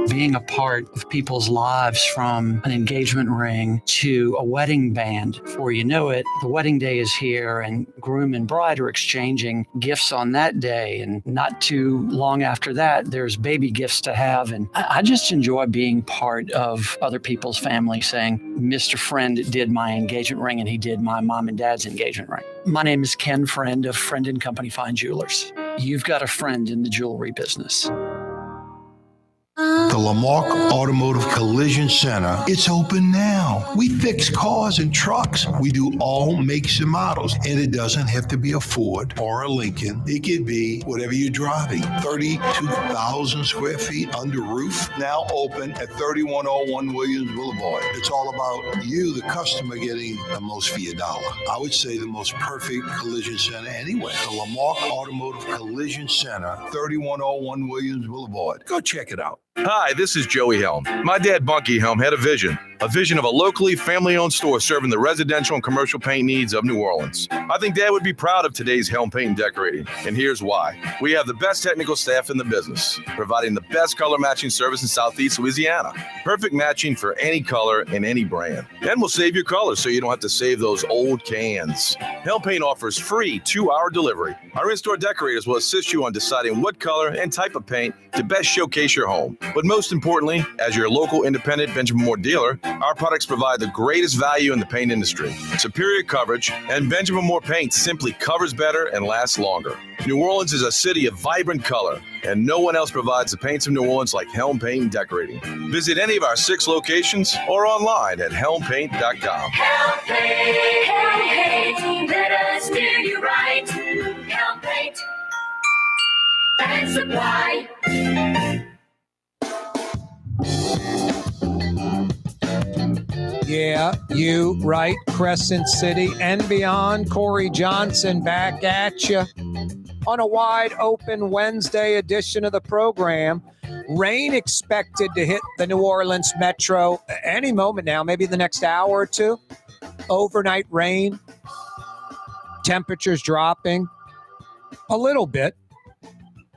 Being a part of people's lives, from an engagement ring to a wedding band. Before you know it, the wedding day is here and groom and bride are exchanging gifts on that day. And not too long after that, there's baby gifts to have. And I just enjoy being part of other people's families saying, Mr. Friend did my engagement ring and he did my mom and dad's engagement ring. My name is Ken Friend of Friend & Company Fine Jewelers. You've got a friend in the jewelry business. The Lamarck Automotive Collision Center, it's open now. We fix cars and trucks. We do all makes and models. And it doesn't have to be a Ford or a Lincoln. It could be whatever you're driving. 32,000 square feet under roof, now open at 3101 Williams Boulevard. It's all about you, the customer, getting the most for your dollar. I would say the most perfect collision center anywhere. The Lamarck Automotive Collision Center, 3101 Williams Boulevard. Go check it out. Hi, this is Joey Helm. My dad, Bunky Helm, had a vision of a locally family-owned store serving the residential and commercial paint needs of New Orleans. I think Dad would be proud of today's Helm Paint and Decorating, and here's why. We have the best technical staff in the business, providing the best color matching service in Southeast Louisiana. Perfect matching for any color and any brand. And we'll save your colors so you don't have to save those old cans. Helm Paint offers free 2-hour delivery. Our in-store decorators will assist you on deciding what color and type of paint to best showcase your home. But most importantly, as your local independent Benjamin Moore dealer, our products provide the greatest value in the paint industry. Superior coverage, and Benjamin Moore paint simply covers better and lasts longer. New Orleans is a city of vibrant color, and no one else provides the paints of New Orleans like Helm Paint and Decorating. Visit any of our 6 locations or online at helmpaint.com. Helm Paint, let us do you right. Helm Paint and Supply. Yeah, you right, Crescent City and beyond. Corey Johnson back at you on a wide open Wednesday edition of the program. Rain expected to hit the New Orleans metro any moment now, maybe the next hour or two. Overnight rain, temperatures dropping a little bit.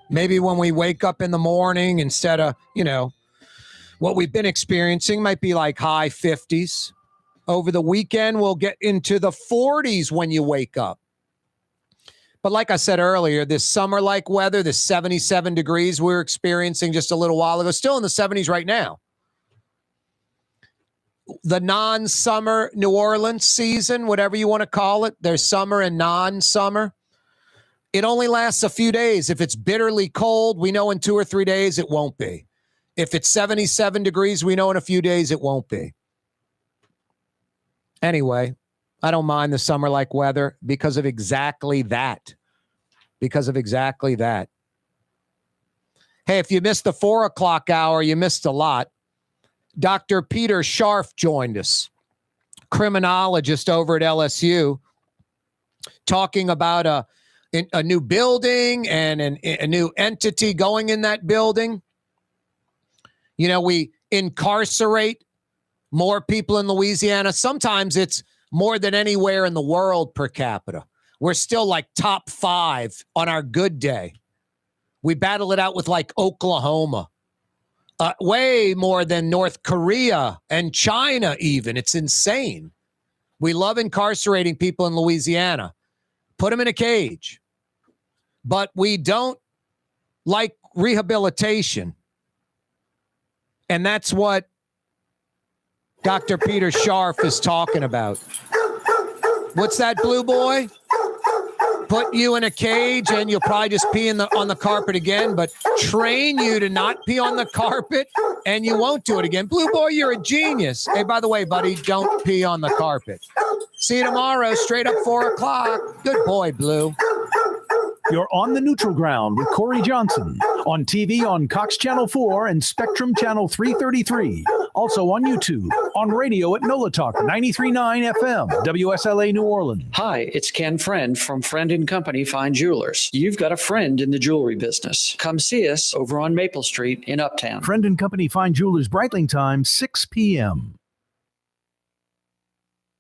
Maybe when we wake up in the morning, instead of, what we've been experiencing might be like high 50s. Over the weekend, we'll get into the 40s when you wake up. But like I said earlier, this summer-like weather, this 77 degrees we were experiencing just a little while ago, still in the 70s right now. The non-summer New Orleans season, whatever you want to call it, there's summer and non-summer. It only lasts a few days. If it's bitterly cold, we know in 2 or 3 days it won't be. If it's 77 degrees, we know in a few days it won't be. Anyway, I don't mind the summer-like weather because of exactly that. Because of exactly that. Hey, if you missed the 4 o'clock hour, you missed a lot. Dr. Peter Scharf joined us, criminologist over at LSU, talking about a new building and a new entity going in that building. We incarcerate more people in Louisiana. Sometimes it's more than anywhere in the world per capita. We're still like top 5 on our good day. We battle it out with like Oklahoma. Way more than North Korea and China even. It's insane. We love incarcerating people in Louisiana. Put them in a cage. But we don't like rehabilitation. And that's what Dr. Peter Scharf is talking about. What's that, Blue Boy? Put you in a cage and you'll probably just pee on the carpet again, but train you to not pee on the carpet and you won't do it again. Blue Boy, you're a genius. Hey, by the way, buddy, don't pee on the carpet. See you tomorrow, straight up 4 o'clock. Good boy, Blue. You're on the neutral ground with Corey Johnson on TV on Cox Channel 4 and Spectrum Channel 333. Also on YouTube, on radio at NOLA Talk 93.9 FM, WSLA New Orleans. Hi, it's Ken Friend from Friend & Company Fine Jewelers. You've got a friend in the jewelry business. Come see us over on Maple Street in Uptown. Friend & Company Fine Jewelers, Breitling time, 6 p.m.